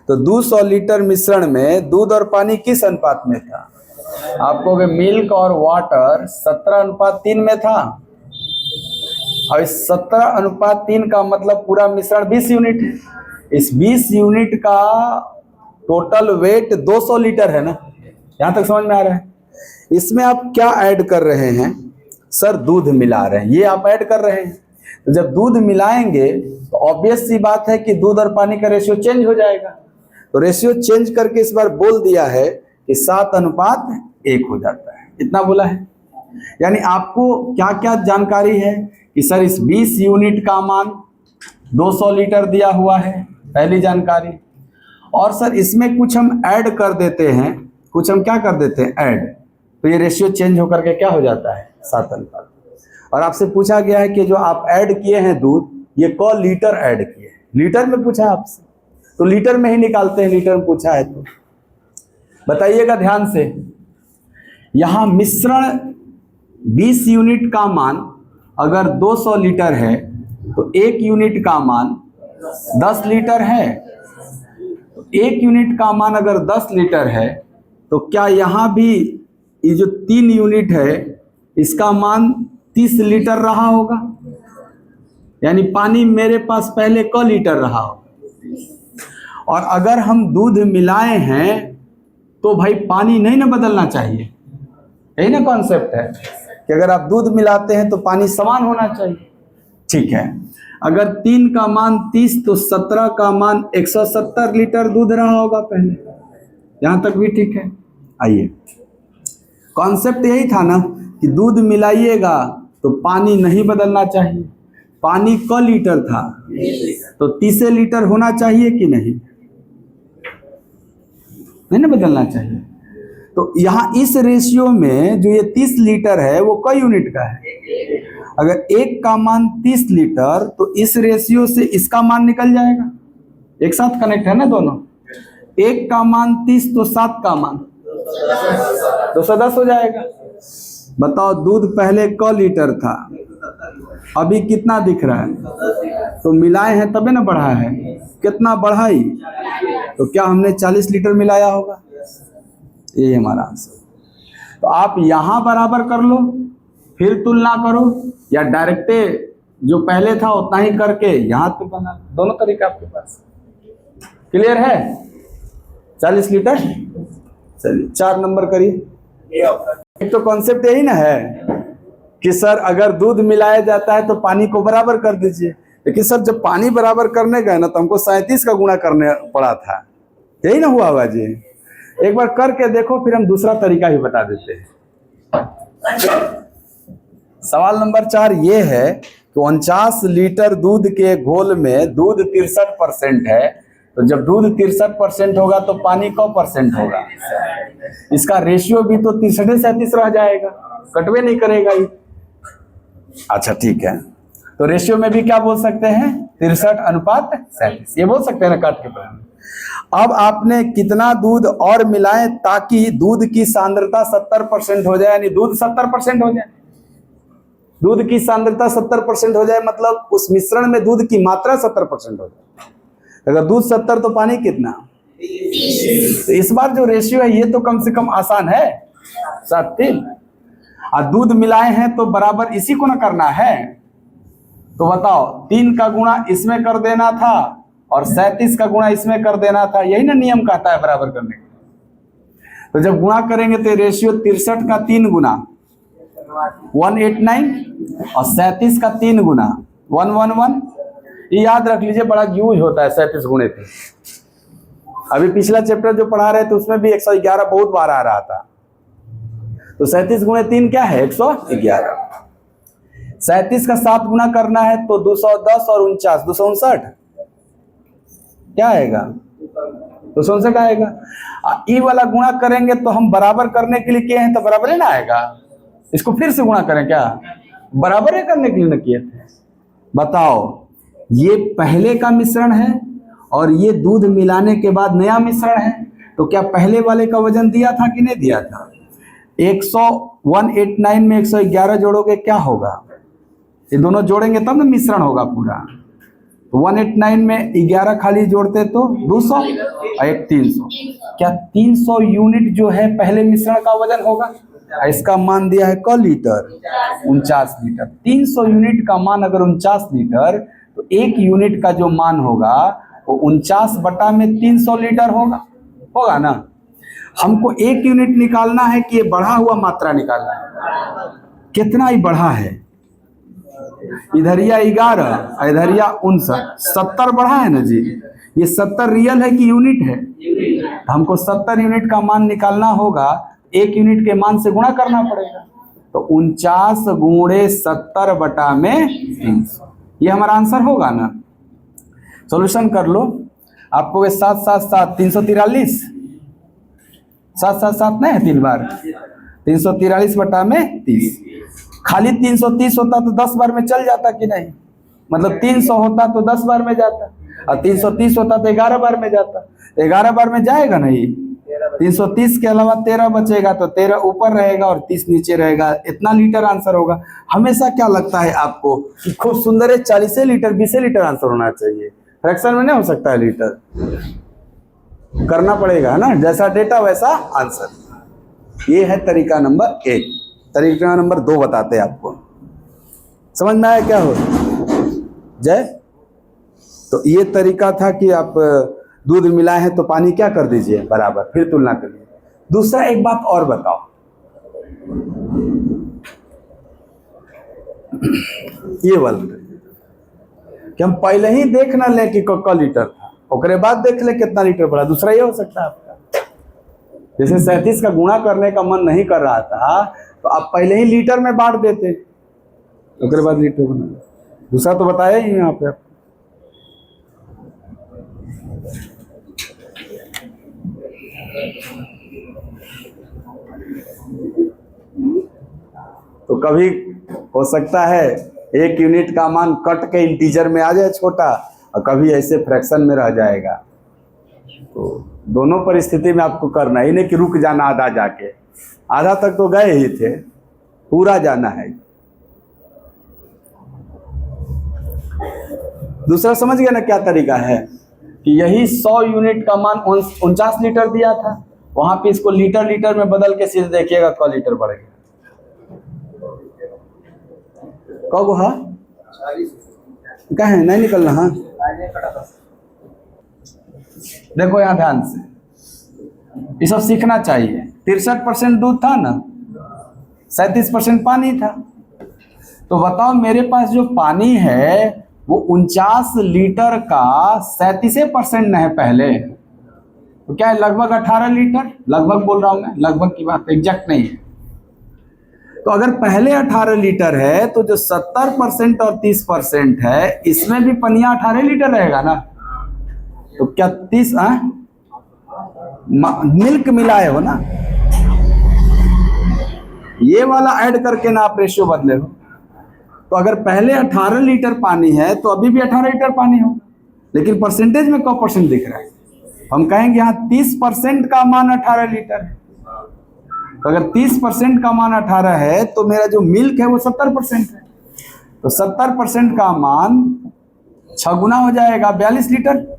तो 200 लीटर मिश्रण में दूध और पानी किस अनुपात में था? आप कहोगे मिल्क और वाटर 17:3 में था। और इस 17:3 का मतलब पूरा मिश्रण 20 यूनिट है। इस 20 यूनिट का टोटल वेट 200 लीटर है ना। यहां तक समझ में आ रहा है? इसमें आप क्या ऐड कर रहे हैं? सर दूध मिला रहे हैं, ये आप ऐड कर रहे हैं। तो जब दूध मिलाएंगे तो ऑब्वियस सी बात है कि दूध और पानी का रेशियो चेंज हो जाएगा। तो रेशियो चेंज करके इस बार बोल दिया है कि 7:1 हो जाता है। इतना बोला है। यानी आपको क्या क्या जानकारी है कि सर इस 20 यूनिट का मान 200 लीटर दिया हुआ है, पहली जानकारी। और सर इसमें कुछ हम ऐड कर देते हैं, कुछ हम क्या कर देते हैं ऐड, तो ये रेशियो चेंज होकर के क्या हो जाता है 7:1। और आपसे पूछा गया है कि जो आप ऐड किए हैं दूध, ये क लीटर ऐड किए हैं। लीटर में पूछा है आपसे, तो लीटर में ही निकालते हैं। लीटर में पूछा है तो बताइएगा ध्यान से। यहां मिश्रण 20 यूनिट का मान अगर 200 लीटर है तो 1 यूनिट का मान 10 लीटर है। तो 1 यूनिट का मान अगर 10 लीटर है तो क्या यहां भी ये जो 3 यूनिट है इसका मान 30 लीटर रहा होगा? यानी पानी मेरे पास पहले क लीटर रहा होगा। और अगर हम दूध मिलाए हैं तो भाई पानी नहीं ना बदलना चाहिए। यही ना कॉन्सेप्ट है कि अगर आप दूध मिलाते हैं तो पानी समान होना चाहिए। ठीक है, अगर 3 का मान 30 तो 17 का मान 170 लीटर दूध रहा होगा पहले। यहां तक भी ठीक है। आइए, कॉन्सेप्ट यही था ना कि दूध मिलाइएगा तो पानी नहीं बदलना चाहिए। पानी क लीटर था तो 30 लीटर होना चाहिए कि नहीं? नहीं ना बदलना चाहिए। तो यहाँ इस रेशियो में जो ये 30 लीटर है वो क यूनिट का है। अगर एक का मान 30 लीटर तो इस रेशियो से इसका मान निकल जाएगा। एक साथ कनेक्ट है ना दोनों। एक का मान 30 तो 7 का मान 210 हो जाएगा। बताओ दूध पहले क लीटर था, अभी कितना दिख रहा है? तो मिलाए हैं तबे ना बढ़ा है। कितना बढ़ाई? तो क्या हमने 40 लीटर मिलाया होगा? यही हमारा आंसर। तो आप यहां बराबर कर लो, फिर तुलना करो, या डायरेक्ट जो पहले था उतना ही करके यहां पे बना लो। दोनों तरीका आपके पास। क्लियर है? 40 लीटर। चलिए 4 नंबर करिए। एक तो कॉन्सेप्ट यही ना है कि सर अगर दूध मिलाया जाता है तो पानी को बराबर कर दीजिए। लेकिन सर जब पानी बराबर करने गए ना तो हमको 37 का गुणा करने पड़ा था। यही ना हुआ जी। एक बार करके देखो, फिर हम दूसरा तरीका भी बता देते हैं। सवाल नंबर 4 ये है कि 49 लीटर दूध के घोल में दूध 63% है। तो जब दूध 63% होगा तो पानी क % होगा? इसका रेशियो भी तो 63-37 रह जाएगा, कटवे नहीं करेगा ये। अच्छा ठीक है, तो रेशियो में भी क्या बोल सकते हैं? 63:37 ये बोल सकते हैं ना काट के पहले। अब आपने कितना दूध और मिलाएं ताकि दूध की सांद्रता 70% हो जाए, यानी दूध 70% हो जाए। दूध की सांद्रता 70% हो जाए, मतलब उस मिश्रण में दूध की मात्रा 70% हो जाए। अगर दूध 70 तो पानी कितना? तो इस बार जो रेशियो है ये तो कम से कम आसान है, 7:3। और दूध मिलाए हैं तो बराबर इसी को ना करना है। तो बताओ, 3 का गुणा इसमें कर देना था और 37 का गुणा इसमें कर देना था, यही ना नियम कहता है बराबर करने का। तो जब गुणा करेंगे तो रेशियो 63 का 3 गुना 189 और 37 का 3 गुना 111। ये याद रख लीजिए, बड़ा यूज होता है 37 गुणे 3। अभी पिछला चैप्टर जो पढ़ा रहे थे उसमें भी 111 बहुत बार आ रहा था। तो 37 गुणे 3 क्या है? 111। 37 का 7 गुना करना है तो 210 और 49 259 क्या आएगा? 259 आएगा। ई वाला गुणा करेंगे तो हम बराबर करने के लिए किए हैं तो बराबर ही ना आएगा। इसको फिर से गुणा करें क्या? बराबर ही करने के लिए ना किए थे। बताओ, ये पहले का मिश्रण है और ये दूध मिलाने के बाद नया मिश्रण है, तो क्या पहले वाले का वजन दिया था कि नहीं दिया था? 189 में 111 जोड़ोगे क्या होगा? ये दोनों जोड़ेंगे तब ना मिश्रण होगा पूरा। 189 में 11 खाली जोड़ते तो 200 और एक 300। क्या 300 यूनिट जो है पहले मिश्रण का वजन होगा? इसका मान दिया है क लीटर? 49 लीटर। 300 यूनिट का मान अगर 49 लीटर, तो 1 यूनिट का जो मान होगा वो 49 बटा में 300 लीटर होगा ना। हमको 1 यूनिट निकालना है कि ये बढ़ा हुआ मात्रा निकालना है। कितना ही बढ़ा है? इधरिया 11, इधरिया 59, 70 बढ़ा है ना जी। ये 70 रियल है कि यूनिट है? हमको 70 यूनिट का मान निकालना होगा, 1 यूनिट के मान से गुणा करना पड़ेगा। तो 49 गुणे 70 बटा में 300, ये हमारा आंसर होगा ना। सॉल्यूशन कर लो। आपको 7 7 7 343, 7 7 7 नहीं है 3 बार, 343 बटा में 30। खाली 330 होता तो 10 बार में चल जाता कि नहीं? मतलब 300 होता तो 10 बार में जाता, और 330 होता तो 11 बार में जाता। 11 बार में जाएगा नहीं। 330 के अलावा 13 बचेगा, तो 13 ऊपर रहेगा और 30 नीचे रहेगा। इतना लीटर आंसर होगा। हमेशा क्या लगता है आपको कि खूब सुंदर है 40 लीटर 20 लीटर आंसर होना चाहिए, फ्रैक्शन में नहीं हो सकता है लीटर। करना पड़ेगा है ना, जैसा डेटा वैसा आंसर। ये है तरीका नंबर 1। तरीका नंबर 2 बताते हैं आपको। समझ में आया क्या हो जय? तो ये तरीका था कि आप दूध मिलाए हैं तो पानी क्या कर दीजिए बराबर, फिर तुलना करिए। दूसरा एक बात और बताओ, ये वाला कि हम पहले ही देख ना लें कि क लीटर था, ओकरे बाद देख ले कितना लीटर पड़ा। दूसरा ये हो सकता है आपका, जैसे 37 का गुणा करने का मन नहीं कर रहा था तो आप पहले ही लीटर में बांट देते, ओकरे बाद लीटर बना। दूसरा तो बताया ही यहाँ पे। तो कभी हो सकता है 1 यूनिट का मान कट के इंटीजर में आ जाए छोटा, और कभी ऐसे फ्रैक्शन में रह जाएगा। तो दोनों परिस्थिति में आपको करना ही नहीं कि रुक जाना आधा जाके, आधा तक तो गए ही थे, पूरा जाना है। दूसरा समझ गया ना क्या तरीका है कि यही 100 यूनिट का मान 49 लीटर दिया था, वहां पे इसको लीटर लीटर में बदल के सीधे देखिएगा क लीटर बढ़ेगा। कब? हाँ कहें नहीं निकलना। हाँ देखो यहाँ ध्यान से, ये सब सीखना चाहिए। 63% दूध था ना, 37% पानी था। तो बताओ मेरे पास जो पानी है वो 49 लीटर का 37% न है पहले, तो क्या है लगभग 18 लीटर। लगभग बोल रहा हूं मैं, लगभग की बात, एग्जैक्ट नहीं है। तो अगर पहले 18 लीटर है तो जो 70% और 30% है इसमें भी पनिया 18 लीटर रहेगा ना। तो क्या 30 मिल्क मिलाए हो ना, ये वाला ऐड करके ना आप रेशियो बदले हो। तो अगर पहले 18 लीटर पानी है तो अभी भी 18 लीटर पानी हो, लेकिन परसेंटेज में कब परसेंट दिख रहा है? हम कहेंगे यहाँ 30% का मान 18 लीटर है। तो अगर 30% का मान 18 है तो मेरा जो मिल्क है वो 70% है। तो 70% का मान 6 गुना हो जाएगा 42 लीटर।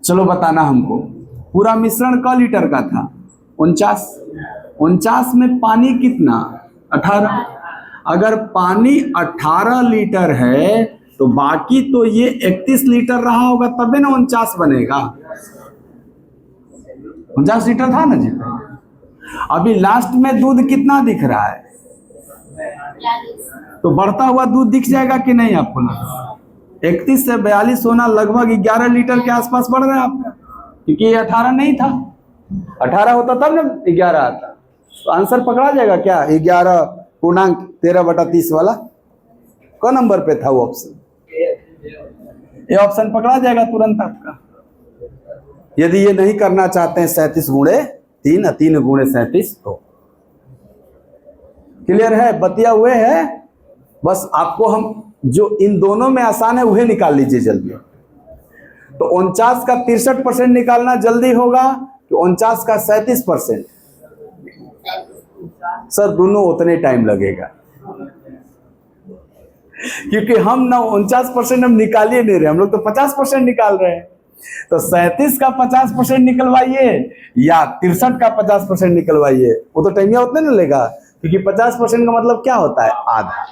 चलो बताना हमको, पूरा मिश्रण क लीटर का था? 49। 49 में पानी कितना? 18। अगर पानी 18 लीटर है तो बाकी तो ये 31 लीटर रहा होगा, तबे ना 49 बनेगा। 49 लीटर था ना जी। अभी लास्ट में दूध कितना दिख रहा है? तो बढ़ता हुआ दूध दिख जाएगा कि नहीं आपको ना? 31 से 42 होना लगभग 11 लीटर के आसपास बढ़ रहा है आपका, क्योंकि ये 18 नहीं था। 18 होता तब ना 11 आता। तो आंसर पकड़ा जाएगा क्या? 11.13/30 वाला कौन नंबर पे था वो ऑप्शन? ये ऑप्शन पकड़ा जाएगा तुरंत आपका। यदि ये नहीं करना चाहते हैं 37 गुणे 3 3 गुणे 37 तो क्लियर है, बतिया हुए है। बस आपको हम जो इन दोनों में आसान है वही निकाल लीजिए जल्दी। तो 49 का 63% निकालना जल्दी होगा कि 49 का 37%? सर दोनों उतने टाइम लगेगा, क्योंकि हम ना 49% हम निकाल ही नहीं रहे, हम लोग तो 50% निकाल रहे हैं। तो 37 का 50% निकलवाइए या 63 का 50% निकलवाइए, वो तो टाइम उतने ना लेगा, क्योंकि 50% का मतलब क्या होता है? आधा।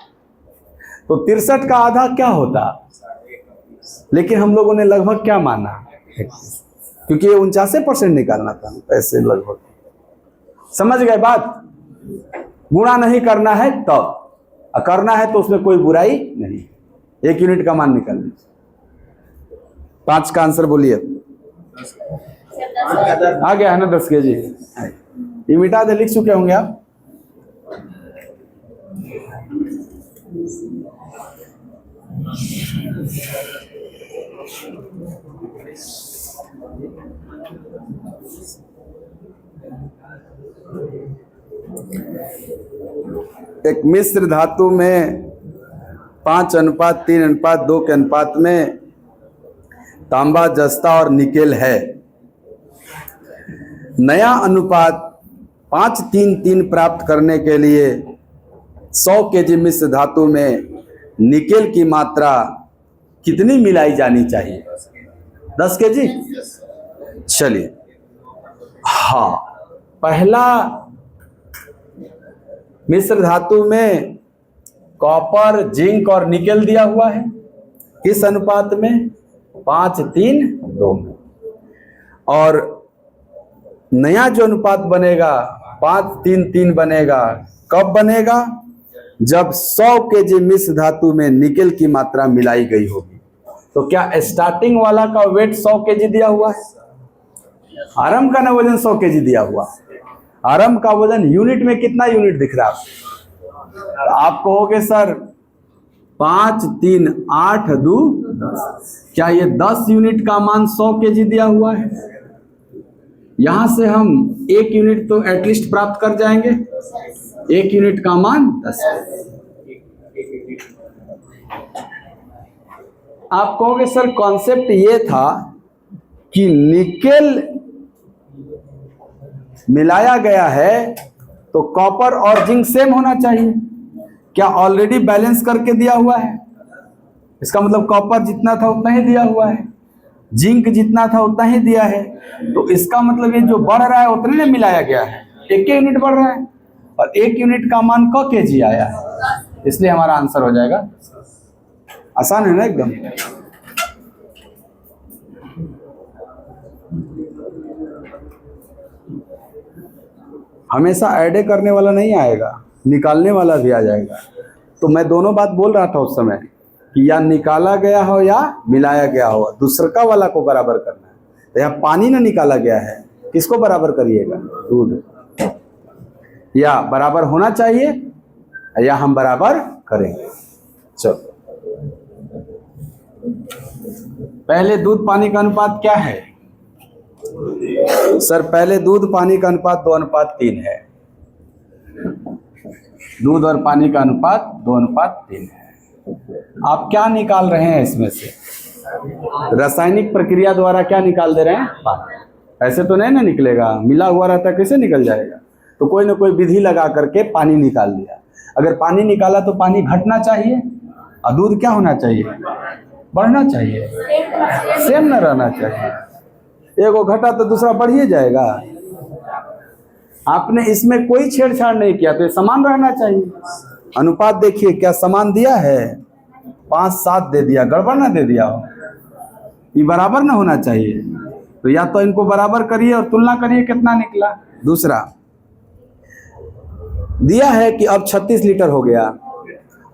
तो 63 का आधा क्या होता? लेकिन हम लोगों ने लगभग क्या माना? क्योंकि ये 49% निकालना था, ऐसे लगभग। समझ गए बात? गुणा नहीं करना है तब, करना है तो उसमें कोई बुराई नहीं। 1 यूनिट का मान निकाल लीजिए। 5 का आंसर बोलिए। आ गया है ना 10 kg? ये मिटा दे, लिख चुके होंगे आप। एक मिश्र धातु में 5:3:2 के अनुपात में तांबा, जस्ता और निकेल है। नया अनुपात 5:3:3 प्राप्त करने के लिए 100 kg मिश्र धातु में निकेल की मात्रा कितनी मिलाई जानी चाहिए? 10 kg? चलिए, हाँ, पहला मिश्र धातु में कॉपर, जिंक और निकेल दिया हुआ है। किस अनुपात में? 5:3:2 में। और नया जो अनुपात बनेगा 5:3:3 बनेगा, कब बनेगा? जब 100 kg मिश्र धातु में निकेल की मात्रा मिलाई गई होगी। तो क्या स्टार्टिंग वाला का वेट 100 kg दिया हुआ है? आरंभ का ना वजन 100 kg दिया हुआ। आरंभ का वजन यूनिट में कितना यूनिट दिख रहा है? तो आप कहोगे सर 5 3 8 2 10, क्या ये 10 यूनिट का मान 100 kg दिया हुआ है? यहां से हम 1 यूनिट तो एटलीस्ट प्राप्त कर जाएंगे। 1 यूनिट का मान 10। आप कहोगे सर कॉन्सेप्ट ये था कि निकेल मिलाया गया है तो कॉपर और जिंक सेम होना चाहिए। क्या ऑलरेडी बैलेंस करके दिया हुआ है? इसका मतलब कॉपर जितना था उतना ही दिया हुआ है, जिंक जितना था उतना ही दिया है। तो इसका मतलब ये जो बढ़ रहा है उतने में मिलाया गया है, 1 यूनिट बढ़ रहा है, और 1 यूनिट का मान क kg आया है, इसलिए हमारा आंसर हो जाएगा। आसान है ना एकदम? हमेशा ऐड करने वाला नहीं आएगा, निकालने वाला भी आ जाएगा। तो मैं दोनों बात बोल रहा था उस समय कि या निकाला गया हो या मिलाया गया हो, दूसरा वाला को बराबर करना है। तो यहाँ पानी ना निकाला गया है, किसको बराबर करिएगा? दूध। या बराबर होना चाहिए या हम बराबर करेंगे। चलो, पहले दूध पानी का अनुपात क्या है? सर पहले दूध पानी का अनुपात 2:3 है। दूध और पानी का अनुपात 2:3 है। आप क्या निकाल रहे हैं इसमें से? रासायनिक प्रक्रिया द्वारा क्या निकाल दे रहे हैं? पानी। ऐसे तो नहीं ना निकलेगा, मिला हुआ रहता कैसे निकल जाएगा? तो कोई ना कोई विधि लगा करके पानी निकाल लिया। अगर पानी निकाला तो पानी घटना चाहिए और दूध क्या होना चाहिए, बढ़ना चाहिए, सेम न रहना चाहिए। एगो घटा तो दूसरा बढ़ ही जाएगा। आपने इसमें कोई छेड़छाड़ नहीं किया तो ये समान रहना चाहिए। अनुपात देखिए क्या समान दिया है, 5-7 दे दिया, गड़बड़ ना दे दिया हो। ये बराबर ना होना चाहिए। तो या तो इनको बराबर करिए और तुलना करिए कितना निकला। दूसरा दिया है कि अब 36 लीटर हो गया।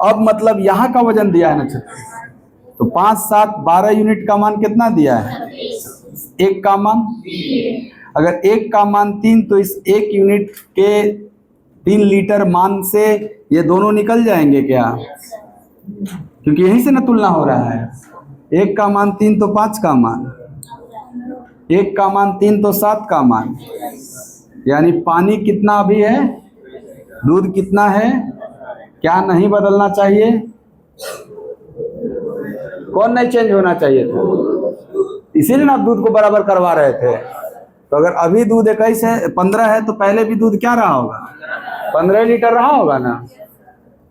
अब मतलब यहाँ का वजन दिया है ना 36, तो 5, 7, 12 यूनिट का मान कितना दिया है, 1 का मान। अगर 1 का मान 3 तो इस 1 यूनिट के 3 लीटर मान से ये दोनों निकल जाएंगे क्या, क्योंकि यहीं से ना तुलना हो रहा है। 1 का मान 3 तो 5 का मान, 1 का मान 3 तो 7 का मान, यानी पानी कितना अभी है, दूध कितना है, क्या नहीं बदलना चाहिए, कौन नहीं चेंज होना चाहिए था, इसीलिए ना आप दूध को बराबर करवा रहे थे। तो अगर अभी दूध 21 है, 15 है, तो पहले भी दूध क्या रहा होगा, 15 लीटर रहा होगा ना।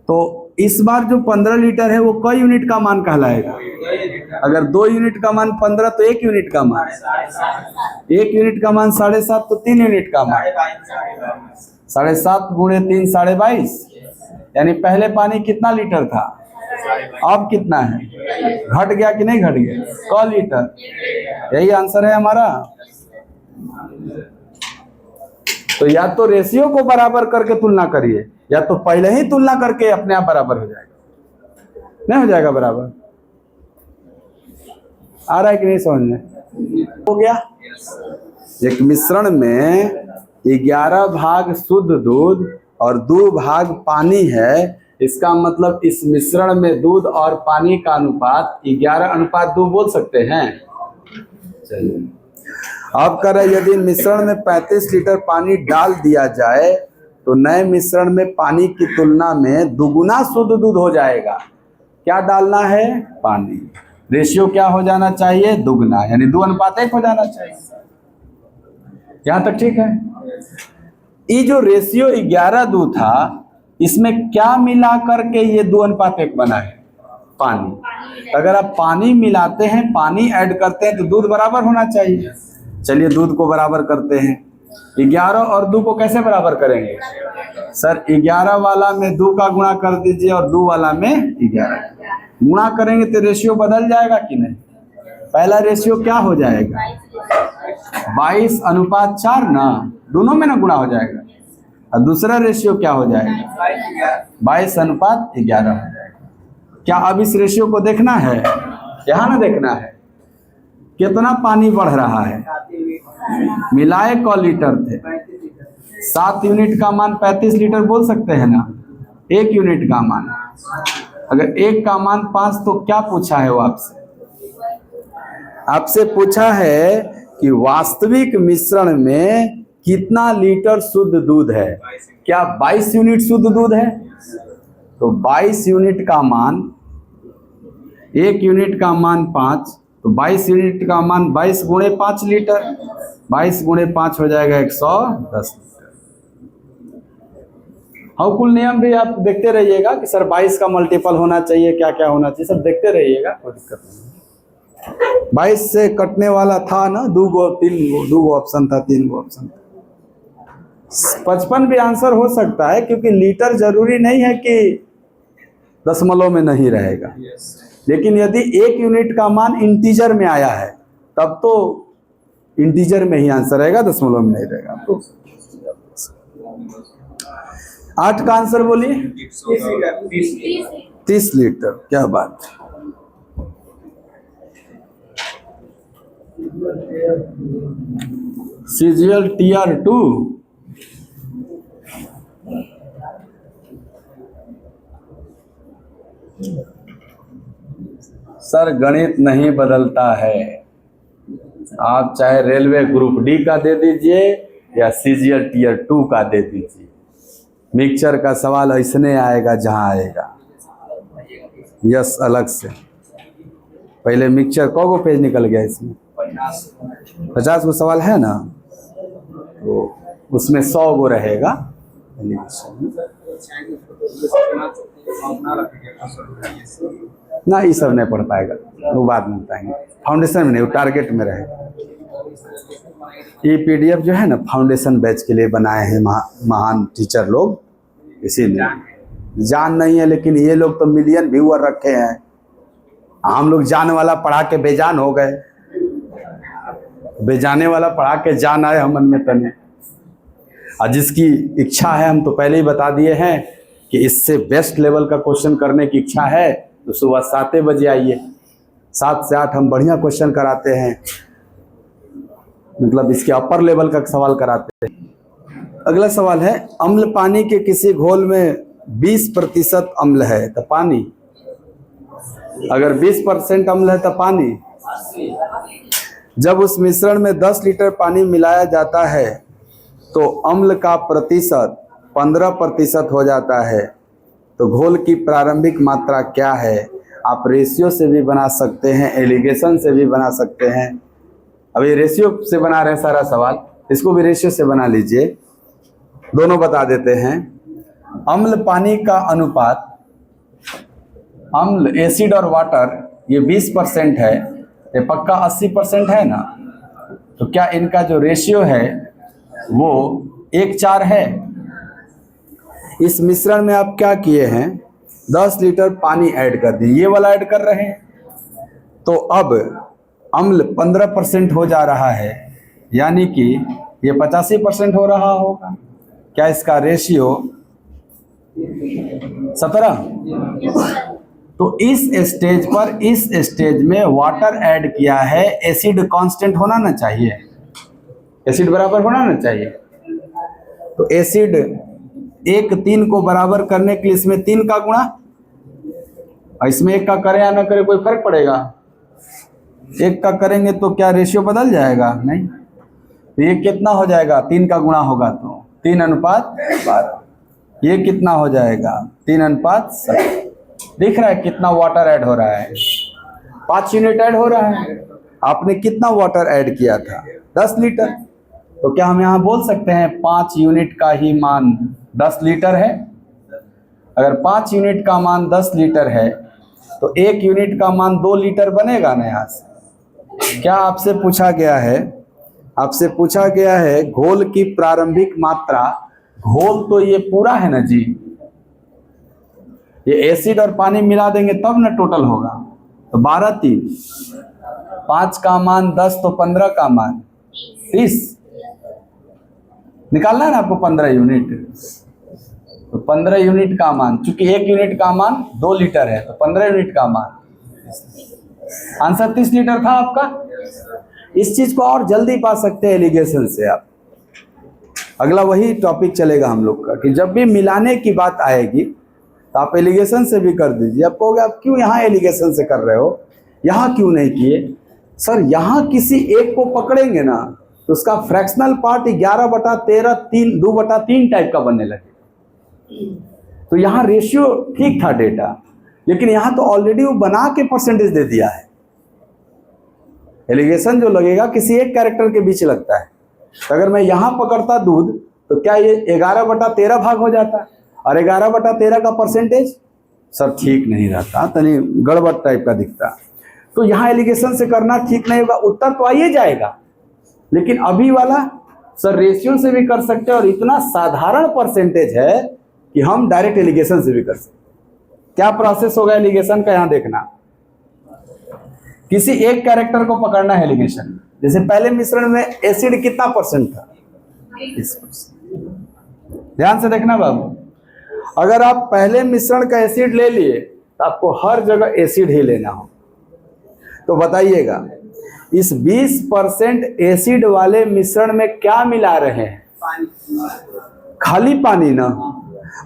तो इस बार जो 15 लीटर है वो कई यूनिट का मान कहलाएगा। अगर 2 यूनिट का मान 15 तो 1 यूनिट का मान, 1 यूनिट का मान 7.5 तो 3 यूनिट का मान, 7.5 गुणे 3 22.5, यानी पहले पानी कितना लीटर था, अब कितना है, घट गया कि नहीं घट गया, क लीटर। यही आंसर है हमारा। तो या तो रेशियो को बराबर करके तुलना करिए, या तो पहले ही तुलना करके अपने आप बराबर हो जाएगा। नहीं हो जाएगा बराबर, आ रहा है कि नहीं समझ में, हो गया। एक मिश्रण में 11 भाग शुद्ध दूध और 2 भाग पानी है। इसका मतलब इस मिश्रण में दूध और पानी का अनुपात 11:2 बोल सकते हैं। चलिए अब कह रहे यदि मिश्रण में 35 लीटर पानी डाल दिया जाए तो नए मिश्रण में पानी की तुलना में दुगुना शुद्ध दूध हो जाएगा। क्या डालना है, पानी। रेशियो क्या हो जाना चाहिए, दुगना, यानी 2:1 हो जाना चाहिए। यहां तक ठीक है। ये जो रेशियो 11:2 था, इसमें क्या मिला करके ये 2:1 बना है, पानी। अगर आप पानी मिलाते हैं, पानी ऐड करते हैं तो दूध बराबर होना चाहिए। चलिए दूध को बराबर करते हैं। 11 और 2 को कैसे बराबर करेंगे सर, 11 वाला में 2 का गुणा कर दीजिए और 2 वाला में 11 गुणा करेंगे तो रेशियो बदल जाएगा कि नहीं। पहला रेशियो क्या हो जाएगा, 22:4 ना, दोनों में ना गुणा हो जाएगा। और दूसरा रेशियो क्या हो जाएगा, 22:11 हो जाएगा। क्या अब इस रेशियो को देखना है, यहाँ ना देखना है कितना पानी बढ़ रहा है। मिलाए क लीटर थे, 7 यूनिट का मान 35 लीटर बोल सकते हैं ना, 1 यूनिट का मान। अगर 1 का मान 5 तो क्या पूछा है वो आपसे, आपसे पूछा है कि वास्तविक मिश्रण में कितना लीटर शुद्ध दूध है। क्या 22 यूनिट शुद्ध दूध है, तो 22 यूनिट का मान, 1 यूनिट का मान 5, तो 22 यूनिट का मान 22 गुणे 5 लीटर, 22 गुणे 5 हो जाएगा 110 लीटर। हाँ कुल नियम भी आप देखते रहिएगा कि सर 22 का मल्टीपल होना चाहिए, क्या क्या होना चाहिए, सब देखते रहिएगा, कोई दिक्कत नहीं। 22 से कटने वाला था ना, 2 गो 3 गो, 2 गो ऑप्शन था, 3 गो ऑप्शन था। 55 भी आंसर हो सकता है, क्योंकि लीटर जरूरी नहीं है कि दशमलव में नहीं रहेगा। लेकिन यदि 1 यूनिट का मान इंटीजर में आया है तब तो इंटीजर में ही आंसर रहेगा, दशमलव में नहीं रहेगा। तो 8 का आंसर बोलिए, 30 लीटर। क्या बात, CGL TR2 सर गणित नहीं बदलता है, आप चाहे रेलवे ग्रुप डी का दे दीजिए या CGL TR2 का दे दीजिए, मिक्सचर का सवाल ऐसने आएगा जहां आएगा। यस अलग से पहले मिक्सचर कौ गो पेज निकल गया इसमें, 50 गो सवाल है ना, तो उसमें 100 गो रहेगा एलिगेशन। ना ये सब नहीं पढ़ पाएगा, वो बाद में बताएंगे। फाउंडेशन में नहीं, वो टारगेट में रहेगा। ये पीडीएफ जो है ना फाउंडेशन बैच के लिए बनाए हैं महान टीचर लोग, इसीलिए जान नहीं है, लेकिन ये लोग तो मिलियन व्यूअर रखे हैं। हम लोग जान वाला पढ़ा के बेजान हो गए, बेजाने वाला पढ़ा के जान आए हम में तने। और जिसकी इच्छा है, हम तो पहले ही बता दिए हैं कि इससे बेस्ट लेवल का क्वेश्चन करने की इच्छा है तो सुबह 7 बजे आइए। 7 से 8 हम बढ़िया क्वेश्चन कराते हैं, मतलब इसके अपर लेवल का सवाल कराते हैं। अगला सवाल है, अम्ल पानी के किसी घोल में 20% अम्ल है तो पानी, अगर 20% अम्ल है तो पानी, जब उस मिश्रण में 10 लीटर पानी मिलाया जाता है तो अम्ल का प्रतिशत 15% हो जाता है, तो घोल की प्रारंभिक मात्रा क्या है? आप रेशियो से भी बना सकते हैं, एलिगेशन से भी बना सकते हैं। अभी रेशियो से बना रहे हैं सारा सवाल, इसको भी रेशियो से बना लीजिए, दोनों बता देते हैं। अम्ल पानी का अनुपात, अम्ल एसिड और वाटर ये 20% है, ये पक्का 80% है ना, तो क्या इनका जो रेशियो है वो 1:4 है। इस मिश्रण में आप क्या किए हैं, 10 लीटर पानी ऐड कर दिए, ये वाला ऐड कर रहे हैं, तो अब अम्ल 15% हो जा रहा है, यानी कि ये 85% हो रहा होगा। क्या इसका रेशियो 17? तो इस स्टेज पर, इस स्टेज में वाटर ऐड किया है, एसिड कांस्टेंट होना ना चाहिए, एसिड बराबर होना ना चाहिए। तो एसिड 1:3 को बराबर करने के लिए इसमें 3 का गुणा, और इसमें 1 का करे या ना करे कोई फर्क पड़ेगा? 1 का करेंगे तो क्या रेशियो बदल जाएगा? नहीं। तो ये कितना हो जाएगा? 3 का गुणा होगा तो 3:12। ये कितना हो जाएगा? 3:7। दिख रहा है कितना वाटर ऐड हो रहा है? 5 यूनिट ऐड हो रहा है। आपने कितना वाटर ऐड किया था? 10 लीटर। तो क्या हम यहाँ बोल सकते हैं 5 यूनिट का ही मान 10 लीटर है? अगर 5 यूनिट का मान 10 लीटर है तो 1 यूनिट का मान 2 लीटर बनेगा ना यहाँ से। क्या आपसे पूछा गया है? आपसे पूछा गया है घोल की प्रारंभिक मात्रा। घोल तो ये पूरा है ना जी, ये एसिड और पानी मिला देंगे तब ना टोटल होगा। तो 12 3 5 का मान 10, तो 15 का मान 30 निकालना है ना आपको, 15 यूनिट। तो 15 यूनिट का मान, चूंकि 1 यूनिट का मान 2 लीटर है, तो 15 यूनिट का मान, आंसर 30 लीटर था आपका। इस चीज को और जल्दी पा सकते हैं एलिगेशन से आप। अगला वही टॉपिक चलेगा हम लोग का कि जब भी मिलाने की बात आएगी तो आप एलिगेशन से भी कर दीजिए। आप कहोगे आप क्यों यहाँ एलिगेशन से कर रहे हो, यहाँ क्यों नहीं किए? सर यहाँ किसी एक को पकड़ेंगे ना तो उसका फ्रैक्शनल पार्ट 11/13 2/3 टाइप का बनने लगे। तो यहाँ रेशियो ठीक था डेटा, लेकिन यहाँ तो ऑलरेडी वो बना के परसेंटेज दे दिया है। एलिगेशन जो लगेगा किसी एक कैरेक्टर के बीच लगता है। तो अगर मैं यहाँ पकड़ता दूध तो क्या ये 11/13 भाग हो जाता, और 11/13 का परसेंटेज सर ठीक नहीं रहता, तनी गड़बड़ टाइप का दिखता। तो यहाँ एलिगेशन से करना ठीक नहीं होगा। उत्तर तो आइए जाएगा, लेकिन अभी वाला सर रेशियो से भी कर सकते हैं, और इतना साधारण परसेंटेज है कि हम डायरेक्ट एलिगेशन से भी कर सकते। क्या प्रोसेस होगा एलिगेशन का, यहाँ देखना। किसी एक कैरेक्टर को पकड़ना है एलिगेशन। जैसे पहले मिश्रण में एसिड कितना परसेंट था? 20%। ध्यान से देखना बाबू, अगर आप पहले मिश्रण का एसिड ले लिए तो आपको हर जगह एसिड ही लेना हो। तो बताइएगा इस 20% एसिड वाले मिश्रण में क्या मिला रहे हैं? खाली पानी ना।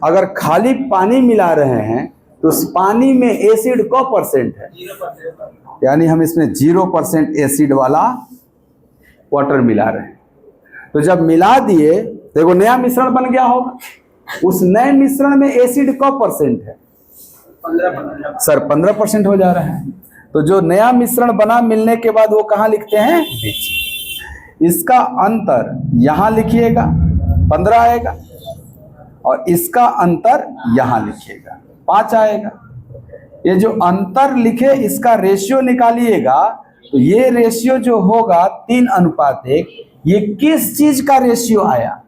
अगर खाली पानी मिला रहे हैं तो उस पानी में एसिड का परसेंट है, यानी हम इसमें 0% एसिड वाला वाटर मिला रहे हैं। तो जब मिला दिए तो एक नया मिश्रण बन गया होगा। उस नए मिश्रण में एसिड का परसेंट है 15%। सर 15% हो जा रहा है। तो जो नया मिश्रण बना मिलने के बाद वो कहाँ लिखते हैं? बीच। इसका अंतर यहाँ लिखिएगा 15 आएगा, और इसका अंतर यहां लिखिएगा 5 आएगा। ये जो अंतर लिखे इसका रेशियो निकालिएगा, तो ये रेशियो जो होगा 3:1, ये किस चीज का रेशियो आया?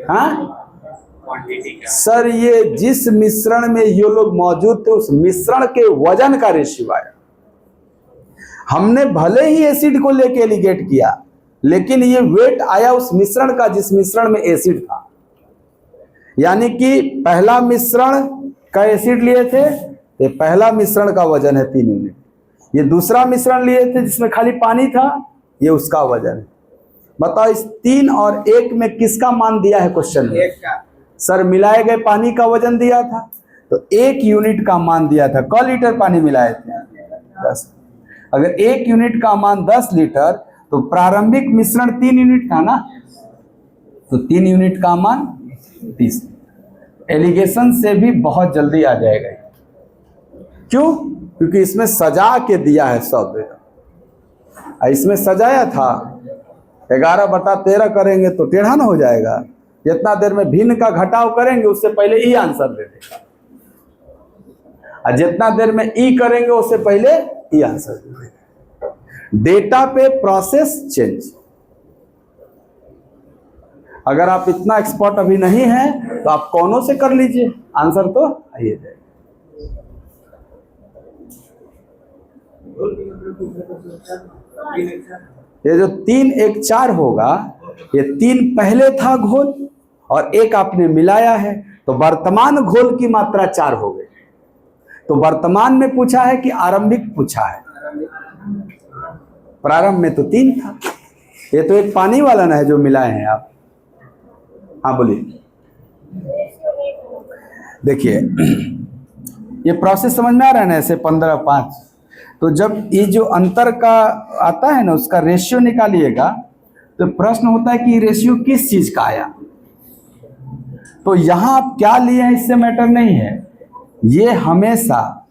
हाँ सर, ये जिस मिश्रण में ये लोग मौजूद थे उस मिश्रण के वजन का रेशियो आया। हमने भले ही एसिड को लेके एलिगेट किया, लेकिन ये वेट आया उस मिश्रण का जिस मिश्रण में एसिड था। यानी कि पहला मिश्रण का एसिड लिए थे, ये पहला मिश्रण का वजन है 3 यूनिट। ये दूसरा मिश्रण लिए थे जिसमें खाली पानी था, ये उसका वजन है। बताओ इस 3 और 1 में किसका मान दिया है क्वेश्चन में? 1 का। सर मिलाए गए पानी का वजन दिया था, तो 1 यूनिट का मान दिया था। क लीटर पानी मिलाए थे? 10। अगर 1 यूनिट का मान 10 लीटर, तो प्रारंभिक मिश्रण 3 यूनिट था ना, तो 3 यूनिट का मान 30। एलिगेशन से भी बहुत जल्दी आ जाएगा। क्यों? क्योंकि इसमें सजा के दिया है शब्द, इसमें सजाया था 11/13 करेंगे तो टेढ़ा ना हो जाएगा। जितना देर में भिन्न का घटाव करेंगे उससे पहले ई आंसर दे देगा, और जितना देर में ई करेंगे उससे पहले ई आंसर दे देगा। डेटा पे प्रोसेस चेंज। अगर आप इतना एक्सपर्ट अभी नहीं है तो आप कौनों से कर लीजिए, आंसर तो आइए जाएगा। ये जो 3 1 4 होगा, ये 3 पहले था घोल और 1 आपने मिलाया है, तो वर्तमान घोल की मात्रा 4 हो गई। तो वर्तमान में पूछा है कि आरंभिक पूछा है? प्रारंभ में तो 3 था। ये तो एक पानी वाला ना है जो मिलाए हैं आप। हाँ बोलिए। देखिए ये प्रोसेस समझ में आ रहा है ना, ऐसे 15/5। तो जब ये जो अंतर का आता है ना, उसका रेशियो निकालिएगा, तो प्रश्न होता है कि रेशियो किस चीज का आया। तो यहां आप क्या लिए हैं इससे मैटर नहीं है, ये हमेशा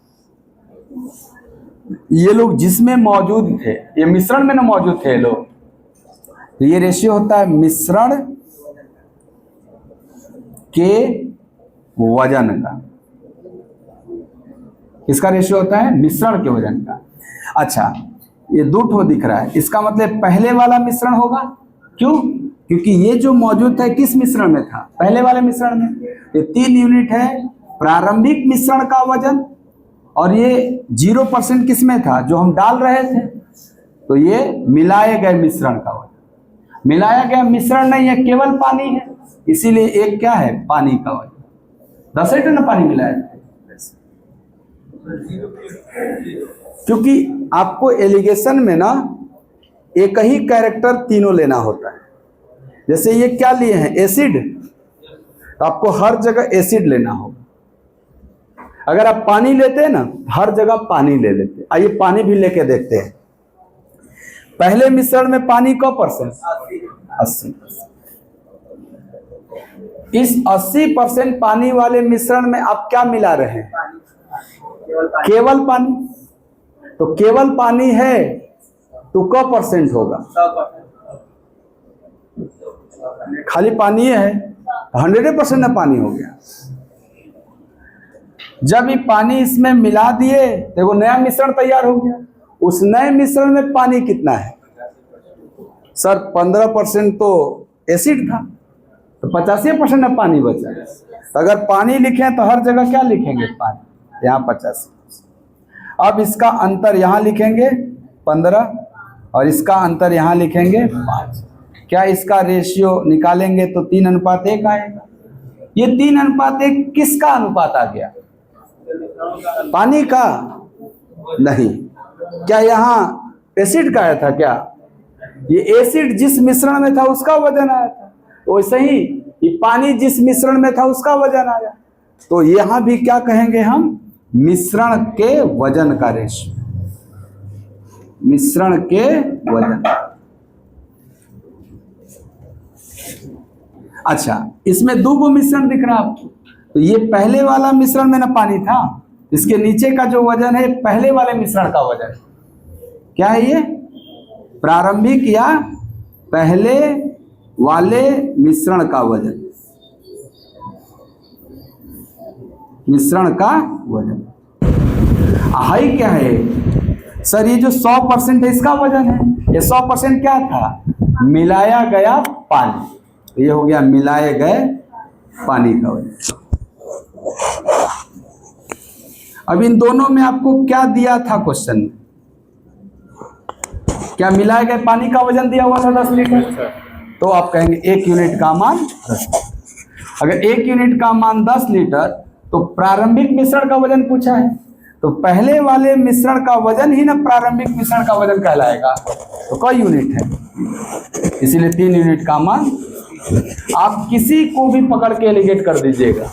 ये लोग जिसमें मौजूद थे, ये मिश्रण में ना मौजूद थे लोग, तो ये रेशियो होता है मिश्रण के वजन का। इसका रेशियो होता है मिश्रण के वजन का। अच्छा, ये 2 ठो दिख रहा है, इसका मतलब पहले वाला मिश्रण होगा। क्यों? क्योंकि ये जो मौजूद था किस मिश्रण में था? पहले वाले मिश्रण में। ये 3 यूनिट है प्रारंभिक मिश्रण का वजन, और ये 0% किस में था जो हम डाल रहे थे, तो ये मिलाए गए मिश्रण का वजन। मिलाया गया मिश्रण नहीं है, केवल पानी है, इसीलिए एक क्या है? पानी का वजन। 10 लीटर ना पानी मिलाया है। क्योंकि आपको एलिगेशन में ना एक ही कैरेक्टर तीनों लेना होता है। जैसे ये क्या लिए हैं? एसिड, तो आपको हर जगह एसिड लेना होगा। अगर आप पानी लेते हैं ना, हर जगह पानी ले लेते हैं। आइए पानी भी लेके देखते हैं। पहले मिश्रण में पानी का परसेंट 80%। इस 80% पानी वाले मिश्रण में आप क्या मिला रहे हैं? केवल पानी। तो केवल पानी है तो क परसेंट होगा? खाली पानी है, 100% में पानी हो गया। जब ये पानी इसमें मिला दिए, देखो नया मिश्रण तैयार हो गया। उस नए मिश्रण में पानी कितना है? सर 15% तो एसिड था, तो 85% में पानी बचा। तो अगर पानी लिखें तो हर जगह क्या लिखेंगे? पानी। यहाँ 85। अब इसका अंतर यहाँ लिखेंगे 15, और इसका अंतर यहाँ लिखेंगे 5। क्या इसका रेशियो निकालेंगे तो 3:1 आएगा। ये 3:1 किसका अनुपात आ गया? पानी का? नहीं। क्या यहाँ एसिड का आया था क्या? ये एसिड जिस मिश्रण में था उसका वजन आया था, वैसे ही ये पानी जिस मिश्रण में था उसका वजन आया। तो यहां भी क्या कहेंगे हम? मिश्रण के वजन का रेशियो। मिश्रण के वजन। अच्छा, इसमें 2 मिश्रण दिख रहा है आपको। तो ये पहले वाला मिश्रण में ना पानी था, इसके नीचे का जो वजन है पहले वाले मिश्रण का वजन। क्या है ये? प्रारंभिक या पहले वाले मिश्रण का वजन, मिश्रण का वजन। हाई क्या है सर? ये जो 100% है इसका वजन है। ये 100% क्या था? मिलाया गया पानी। ये हो गया मिलाए गए पानी का वजन। अब इन दोनों में आपको क्या दिया था क्वेश्चन में? क्या मिलाए गए पानी का वजन दिया हुआ था 10 लीटर? तो आप कहेंगे 1 यूनिट का मान 10। अगर 1 यूनिट का मान 10 लीटर तो प्रारंभिक मिश्रण का वजन पूछा है, तो पहले वाले मिश्रण का वजन ही ना प्रारंभिक मिश्रण का वजन कहलाएगा। तो कई यूनिट है, इसीलिए 3 यूनिट का मान। आप किसी को भी पकड़ के एलिगेट कर दीजिएगा।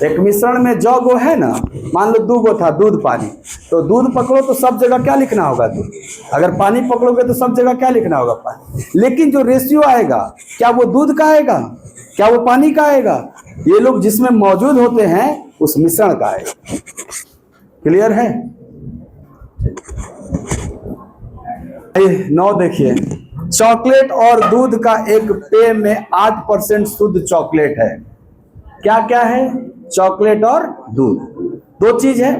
एक मिश्रण में जो गो है ना, मान लो 2 गो था दूध पानी, तो दूध पकड़ो तो सब जगह क्या लिखना होगा? दूध। अगर पानी पकड़ोगे तो सब जगह क्या लिखना होगा? पानी। लेकिन जो रेशियो आएगा क्या वो दूध का आएगा, क्या वो पानी का आएगा? ये लोग जिसमें मौजूद होते हैं उस मिश्रण का आएगा। क्लियर है? 9 देखिए, चॉकलेट और दूध का एक पेय में 8% शुद्ध चॉकलेट है। क्या क्या है? चॉकलेट और दूध, दो चीज है।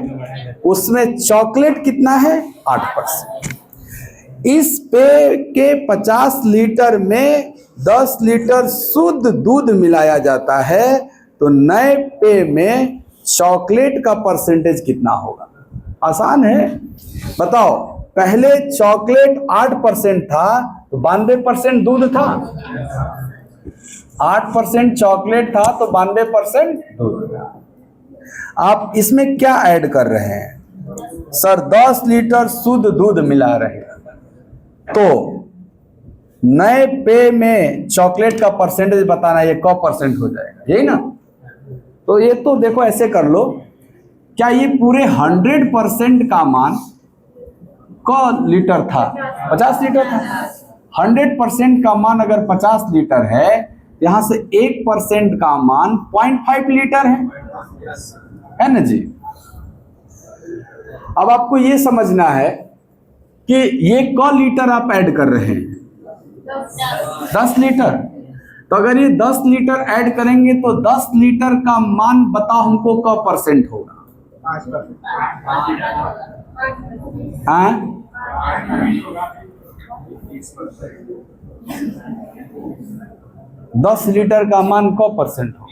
उसमें चॉकलेट कितना है? 8%। इस पेय के 50 लीटर में 10 लीटर शुद्ध दूध मिलाया जाता है, तो नए पेय में चॉकलेट का परसेंटेज कितना होगा? आसान है, बताओ। पहले चॉकलेट 8% था तो 92% दूध था। 8% चॉकलेट था तो 92% दूध था। आप इसमें क्या ऐड कर रहे हैं? सर 10 लीटर शुद्ध दूध मिला रहे हैं, तो नए पेय में चॉकलेट का परसेंटेज बताना, ये कौ % हो जाएगा, यही ना? तो ये तो देखो ऐसे कर लो, क्या ये पूरे 100% का मान क लीटर था? 50 लीटर था। 100% का मान अगर 50 लीटर है, यहां से 1% का मान 0.5 लीटर है ना जी? अब आपको ये समझना है कि ये क लीटर आप ऐड कर रहे हैं? 10 लीटर। तो अगर ये 10 लीटर ऐड करेंगे तो 10 लीटर का मान बताओ हमको क % होगा? 5%। हाँ, 10 लीटर का मान क % हो?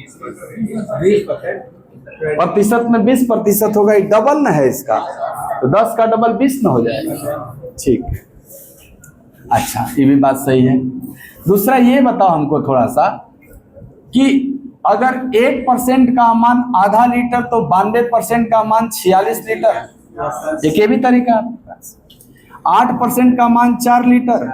20%। प्रतिशत में 20% होगा। ये डबल ना है इसका, तो 10 का डबल 20 ना हो जाएगा। ठीक, अच्छा, ये भी बात सही है। दूसरा ये बताओ हमको थोड़ा सा कि अगर 1% का मान आधा लीटर तो 92% का मान 46 लीटर। एक ये भी तरीका है आपके पास। 8% का मान 4 लीटर,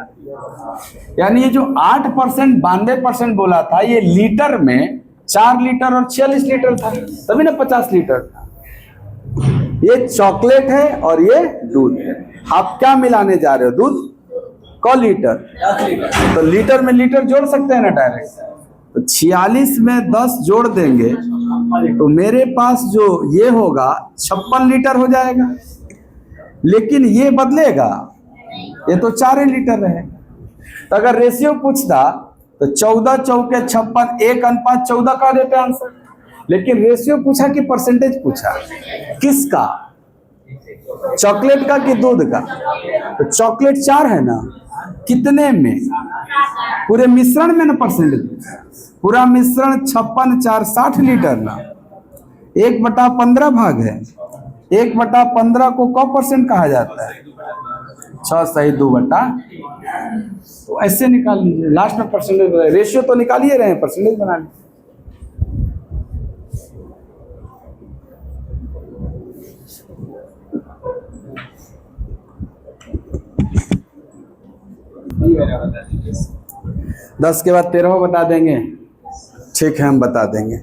यानी ये जो 8% 92% बोला था, ये लीटर में 4 लीटर और 46 लीटर था, तभी ना 50 लीटर था। ये चॉकलेट है और ये दूध है। आप क्या मिलाने जा रहे हो? दूध क लीटर, तो लीटर में लीटर जोड़ सकते हैं ना डायरेक्ट। तो 46 में 10 जोड़ देंगे तो मेरे पास जो ये होगा 56 लीटर हो जाएगा। लेकिन ये बदलेगा, ये तो 4 लीटर रहेगा। तो अगर रेशियो पूछता तो 14 चौके 56, 1:14 का देते आंसर। लेकिन रेशियो पूछा कि परसेंटेज पूछा? किसका? चॉकलेट का कि दूध का? तो चॉकलेट 4 है ना, कितने में? पूरे मिश्रण में ना परसेंटेज। पूरा मिश्रण 56 4 60 लीटर ना, 1/15 भाग है। 1/15 को क % कहा जाता है? 6 सही 2/। तो ऐसे निकाल लीजिए, लास्ट में परसेंटेज। रेशियो तो निकाल ही रहे हैं, परसेंटेज बना लीजिए। बता दीजिए। 10 के बाद 13 बता देंगे? ठीक है, हम बता देंगे।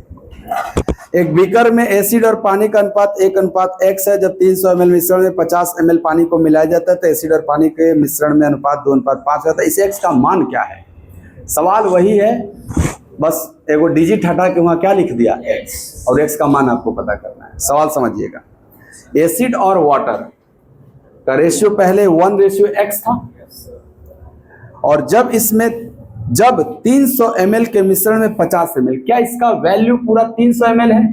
एक बीकर में एसिड और पानी का अनुपात 1:x है। जब 300 ml मिश्रण में 50 ml पानी को मिलाया जाता है तो एसिड और पानी के मिश्रण में अनुपात 2:5 होता है। इस x का मान क्या है? सवाल वही है, बस एगो डिजिट हटा के वहां क्या लिख दिया? x, और x का मान आपको पता करना है। सवाल समझिएगा। एसिड और वाटर का रेशियो पहले 1:x था, और जब इसमें जब 300 ml के मिश्रण में 50 ml, क्या इसका वैल्यू पूरा 300 ml है?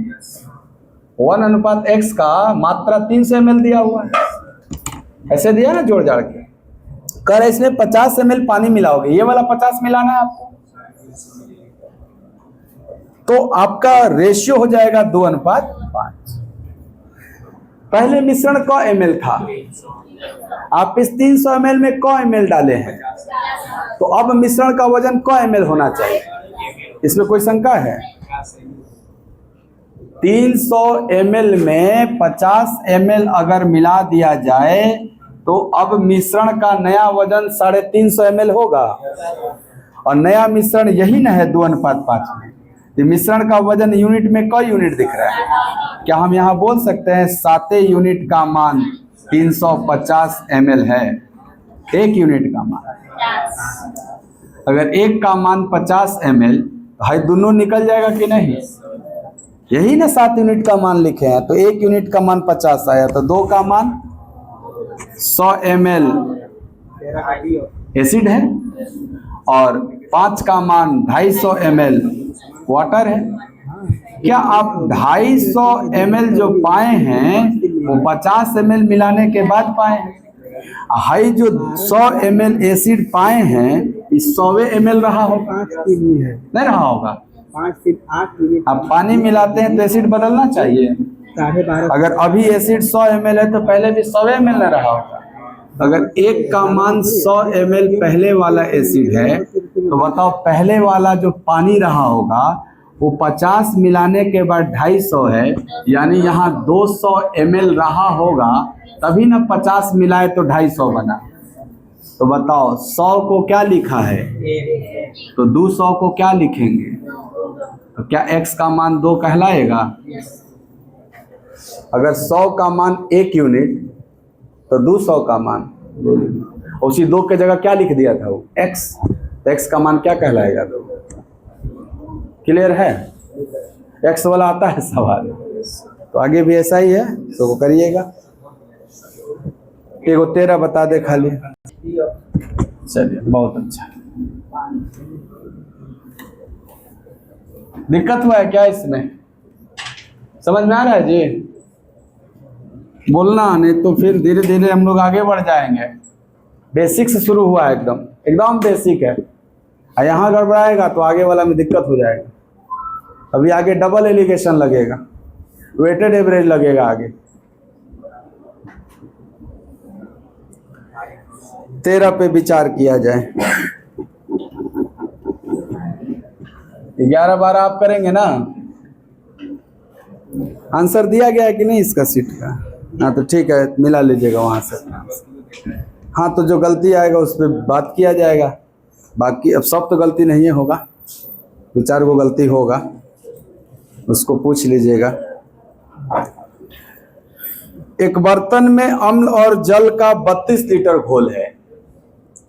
1:x का मात्रा 300 ml दिया हुआ है, ऐसे दिया ना जोड़ जाड़ के। कर इसमें 50 ml पानी मिलाओगे, ये वाला 50 मिलाना है आपको, तो आपका रेशियो हो जाएगा 2:5। पहले मिश्रण क ml था, आप इस 300 ml में क ml डाले हैं, तो अब मिश्रण का वजन क ml होना चाहिए, इसमें कोई शंका है? 300 ml में 50 ml अगर मिला दिया जाए तो अब मिश्रण का नया वजन 350 ml होगा, और नया मिश्रण यही ना है 2:5 में। तो मिश्रण का वजन यूनिट में क यूनिट दिख रहा है, क्या हम यहाँ बोल सकते हैं 7 यूनिट का मान 350 ml है? 1 यूनिट का मान, अगर 1 का मान 50 ml, भाई दोनों निकल जाएगा कि नहीं? यही ना 7 यूनिट का मान लिखे हैं, तो 1 यूनिट का मान 50 आया, तो 2 का मान 100 ml एसिड है, और 5 का मान 250 ml वाटर है। क्या आप 250 ml जो पाए हैं वो 50 ml मिलाने के बाद पाए हैं? हाई जो 100 ml एसिड पाए हैं, इस 100 ml रहा होगा, नहीं रहा होगा? 5 से 8 यूनिट आप पानी मिलाते हैं तो एसिड बदलना चाहिए। 12.5 अगर अभी एसिड 100 ml है तो पहले भी 100 ml न रहा होगा। अगर 1 का मान 100 ml पहले वाला एसिड है, तो बताओ पहले वाला जो पानी रहा होगा वो 50 मिलाने के बाद 250 है, यानी यहाँ 200 ml रहा होगा, तभी ना 50 मिलाए तो 250 बना। तो बताओ 100 को क्या लिखा है, तो 200 को क्या लिखेंगे? तो क्या x का मान 2 कहलाएगा? अगर 100 का मान 1 यूनिट तो 200 का मान, उसी 2 के जगह क्या लिख दिया था वो x, तो x का मान क्या कहलाएगा? 2। क्लियर है? x वाला आता है सवाल, तो आगे भी ऐसा ही है, तो वो करिएगा। एगो 13 बता दे खाली, चलिए बहुत अच्छा। दिक्कत हुआ है क्या इसमें? समझ में आ रहा है जी? बोलना, नहीं तो फिर धीरे धीरे हम लोग आगे बढ़ जाएंगे। बेसिक से शुरू हुआ है, एकदम एकदम बेसिक है, और यहाँ गड़बड़ाएगा तो आगे वाला में दिक्कत हो जाएगा। अभी आगे डबल एलिगेशन लगेगा, वेटेड एवरेज लगेगा आगे। 13 पे विचार किया जाए। 11-12 आप करेंगे ना? आंसर दिया गया है कि नहीं इसका सीट का? हाँ तो ठीक है, मिला लीजिएगा वहाँ से। हाँ तो जो गलती आएगा उस पर बात किया जाएगा, बाकी अब सब तो गलती नहीं होगा, 2-4 को गलती होगा, उसको पूछ लीजिएगा। एक बर्तन में अम्ल और जल का 32 लीटर घोल है।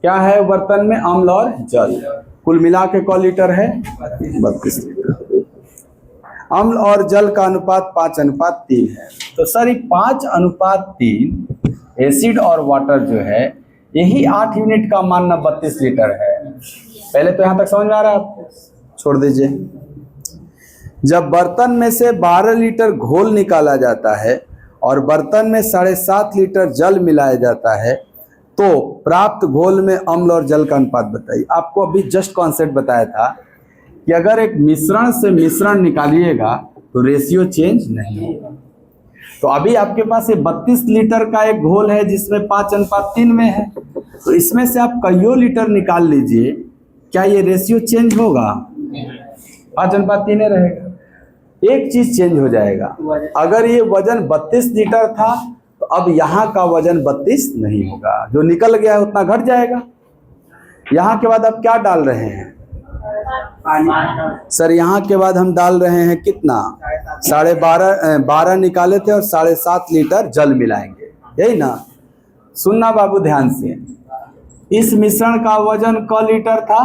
क्या है बर्तन में? अम्ल और जल। कुल मिला के क लीटर है? 32 लीटर। अम्ल और जल का अनुपात 5:3 है। तो सर ये 5:3 एसिड और वाटर जो है, यही 8 यूनिट का मानना 32 लीटर है। पहले तो यहाँ तक समझ में आ रहा है आपको? छोड़ दीजिए। जब बर्तन में से 12 लीटर घोल निकाला जाता है और बर्तन में 7.5 लीटर जल मिलाया जाता है, तो प्राप्त घोल में अम्ल और जल का अनुपात बताइए। आपको अभी जस्ट कॉन्सेप्ट बताया था कि अगर एक मिश्रण से मिश्रण निकालिएगा तो रेशियो चेंज नहीं होगा। तो अभी आपके पास ये 32 लीटर का एक घोल है जिसमें 5:3 में है, तो इसमें से आप कईयों लीटर निकाल लीजिए, क्या ये रेशियो चेंज होगा? 5:3 रहेगा। एक चीज चेंज हो जाएगा, अगर ये वजन 32 लीटर था तो अब यहाँ का वजन 32 नहीं होगा, जो निकल गया है उतना घट जाएगा। यहाँ के बाद आप क्या डाल रहे हैं? सर यहाँ के बाद हम डाल रहे हैं कितना? 12.5 निकाले थे और 7.5 लीटर जल मिलाएंगे, यही ना? सुनना बाबू ध्यान से, इस मिश्रण का वजन क लीटर था,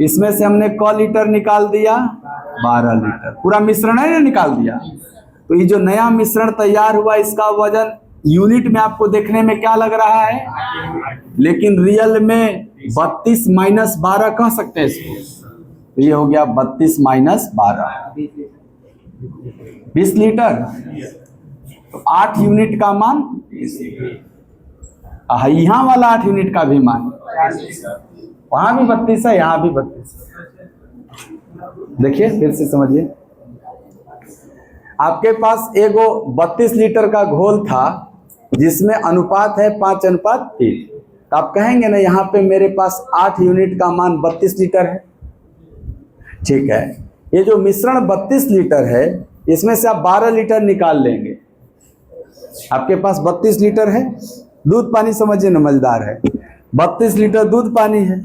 इसमें से हमने क लीटर निकाल दिया, 12 लीटर पूरा मिश्रण है ना निकाल दिया। तो ये जो नया मिश्रण तैयार हुआ इसका वजन यूनिट में आपको देखने में क्या लग रहा है, लेकिन रियल में 32 माइनस 12 कह सकते हैं इसको। तो ये हो गया 32 माइनस 12, 20 लीटर। तो 8 यूनिट का मान, यहाँ वाला 8 यूनिट का भी मान, वहां भी 32 है, यहाँ भी 32 है। देखिए फिर से समझिए, आपके पास एगो 32 लीटर का घोल था जिसमें अनुपात है 5:3। तो आप कहेंगे ना यहाँ पे मेरे पास 8 यूनिट का मान 32 लीटर है। ठीक है, ये जो मिश्रण 32 लीटर है इसमें से आप 12 लीटर निकाल लेंगे। आपके पास 32 लीटर है, दूध पानी समझिए ना, मजेदार है। 32 लीटर दूध पानी है,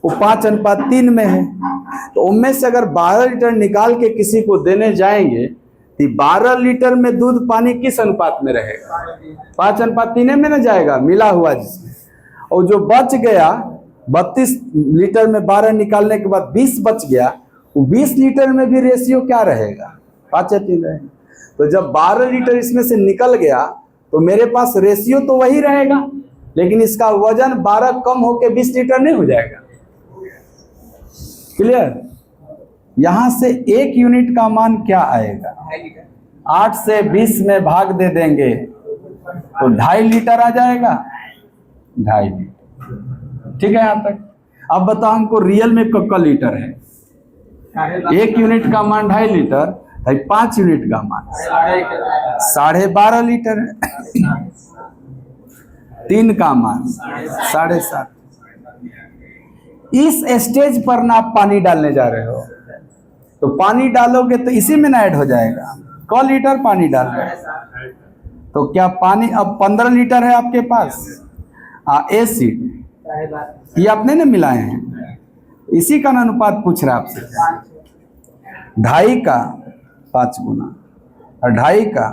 वो 5:3 में है। तो उनमें से अगर 12 लीटर निकाल के किसी को देने जाएंगे तो 12 लीटर में दूध पानी किस अनुपात में रहेगा? 5:3 में ना जाएगा, मिला हुआ जिसमें। और जो बच गया 32 लीटर में 12 निकालने के बाद 20 बच गया, वो 20 लीटर में भी रेशियो क्या रहेगा? 5:3 रहेगा। तो जब 12 लीटर इसमें से निकल गया तो मेरे पास रेशियो तो वही रहेगा, लेकिन इसका वजन 12 कम होके 20 लीटर नहीं हो जाएगा। क्लियर? यहां से 1 यूनिट का मान क्या आएगा? 8 से 20 में भाग दे देंगे तो 2.5 लीटर आ जाएगा। 2.5 लीटर, ठीक है यहां तक। अब बताओ हमको रियल में कब का लीटर है? 1 यूनिट का मान 2.5 लीटर, 5 यूनिट का मान 12.5 लीटर है। 3 का मान 7.5। इस स्टेज पर ना आप पानी डालने जा रहे हो, तो पानी डालोगे तो इसी में ना ऐड हो जाएगा। क लीटर पानी डाल रहे हैं, तो क्या पानी अब 15 लीटर है आपके पास। एसिड ये आपने ना मिलाए हैं, इसी का अनुपात पूछ रहा है आपसे। 2.5 का 5 गुना और 2.5 का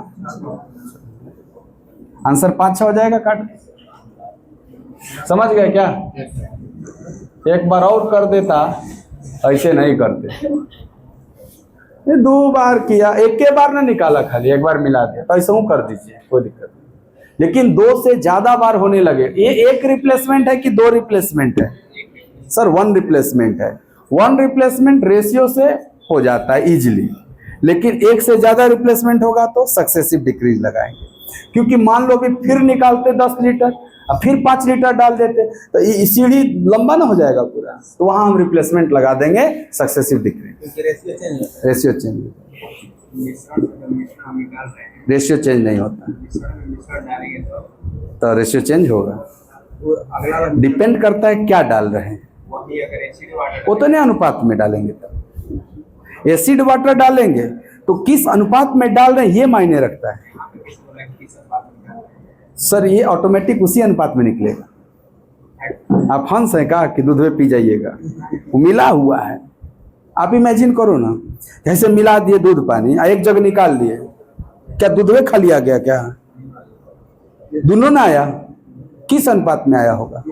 आंसर 5-6 हो जाएगा। काट समझ गए क्या? एक बार और कर देता, ऐसे नहीं करते। ये 2 बार किया, एक के बार ना निकाला, खाली एक बार मिला दिया, तो ऐसा कर दीजिए, कोई दिक्कत नहीं। लेकिन 2 से ज्यादा बार होने लगे, ये 1 रिप्लेसमेंट है कि 2 रिप्लेसमेंट है? सर 1 रिप्लेसमेंट है। 1 रिप्लेसमेंट रेशियो से हो जाता है इजीली, लेकिन 1 से ज्यादा रिप्लेसमेंट होगा तो सक्सेसिव डिक्रीज लगाएंगे। क्योंकि मान लो भी फिर निकालते 10 लीटर और फिर 5 लीटर डाल देते तो ये सीढ़ी लंबा ना हो जाएगा पूरा, तो वहां हम रिप्लेसमेंट लगा देंगे successive decrease. Ratio change, ratio change नहीं होता तो रेशियो चेंज होगा। डिपेंड करता है क्या डाल रहे हैं, उतने अनुपात में डालेंगे। तब एसिड वाटर डालेंगे तो किस अनुपात में डाल रहे हैं ये मायने रखता है। सर ये ऑटोमेटिक उसी अनुपात में निकलेगा। आप हंस हैं कहा कि दूध में पी जाइएगा, वो मिला हुआ है। आप इमेजिन करो ना, जैसे मिला दिए दूध पानी, एक जगह निकाल दिए, क्या दूध में खा लिया गया? क्या दोनों ना आया? किस अनुपात में आया होगा?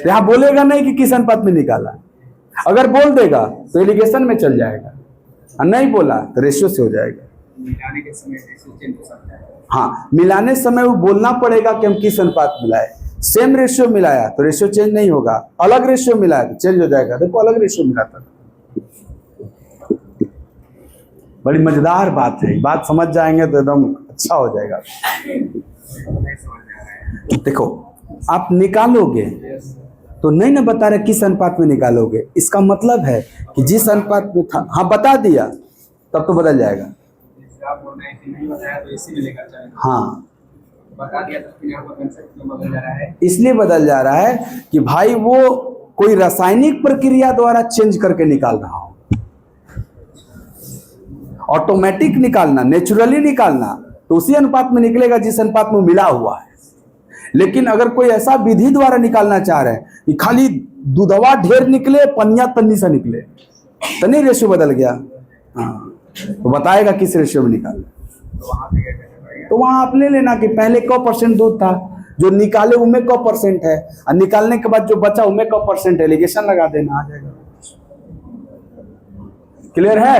यहाँ बोलेगा नहीं कि किस अनुपात में निकाला। अगर बोल देगा तो एलिगेशन में चल जाएगा, और नहीं बोला तो रेशियो से हो जाएगा। मिलाने के समय रेशियो चेंज हो सकता है। हाँ, मिलाने समय वो बोलना पड़ेगा कि हम किस अनुपात मिलाए। सेम रेशियो मिलाया तो रेशियो चेंज नहीं होगा, अलग रेशियो मिलाया तो चेंज हो जाएगा। देखो अलग रेशियो मिलाता, बड़ी मजेदार बात है। बात समझ जाएंगे तो एकदम अच्छा हो जाएगा। देखो आप निकालोगे तो नहीं ना बता रहे किस अनुपात में निकालोगे, इसका मतलब है कि जिस अनुपात में था, हाँ बता दिया तब तो बदल जाएगा। हाँ बता दिया तो बदल जा रहा है, इसलिए बदल जा रहा है कि भाई वो कोई रासायनिक प्रक्रिया द्वारा चेंज करके निकाल रहा हो। ऑटोमेटिक निकालना, नेचुरली निकालना तो उसी अनुपात में निकलेगा जिस अनुपात में मिला हुआ है। लेकिन अगर कोई ऐसा विधि द्वारा निकालना चाह रहे हैं कि खाली दूधवा ढेर निकले पनिया तन्नी सा निकले, तो नहीं रेशियो बदल गया। हाँ तो बताएगा किस रेशियो में निकालना। तो वहां आप ले लेना कि पहले क % दूध था, जो निकाले उनमें क % है, और निकालने के बाद जो बचा उनमें क % है, एलिगेशन लगा देना, आ जाएगा। क्लियर है?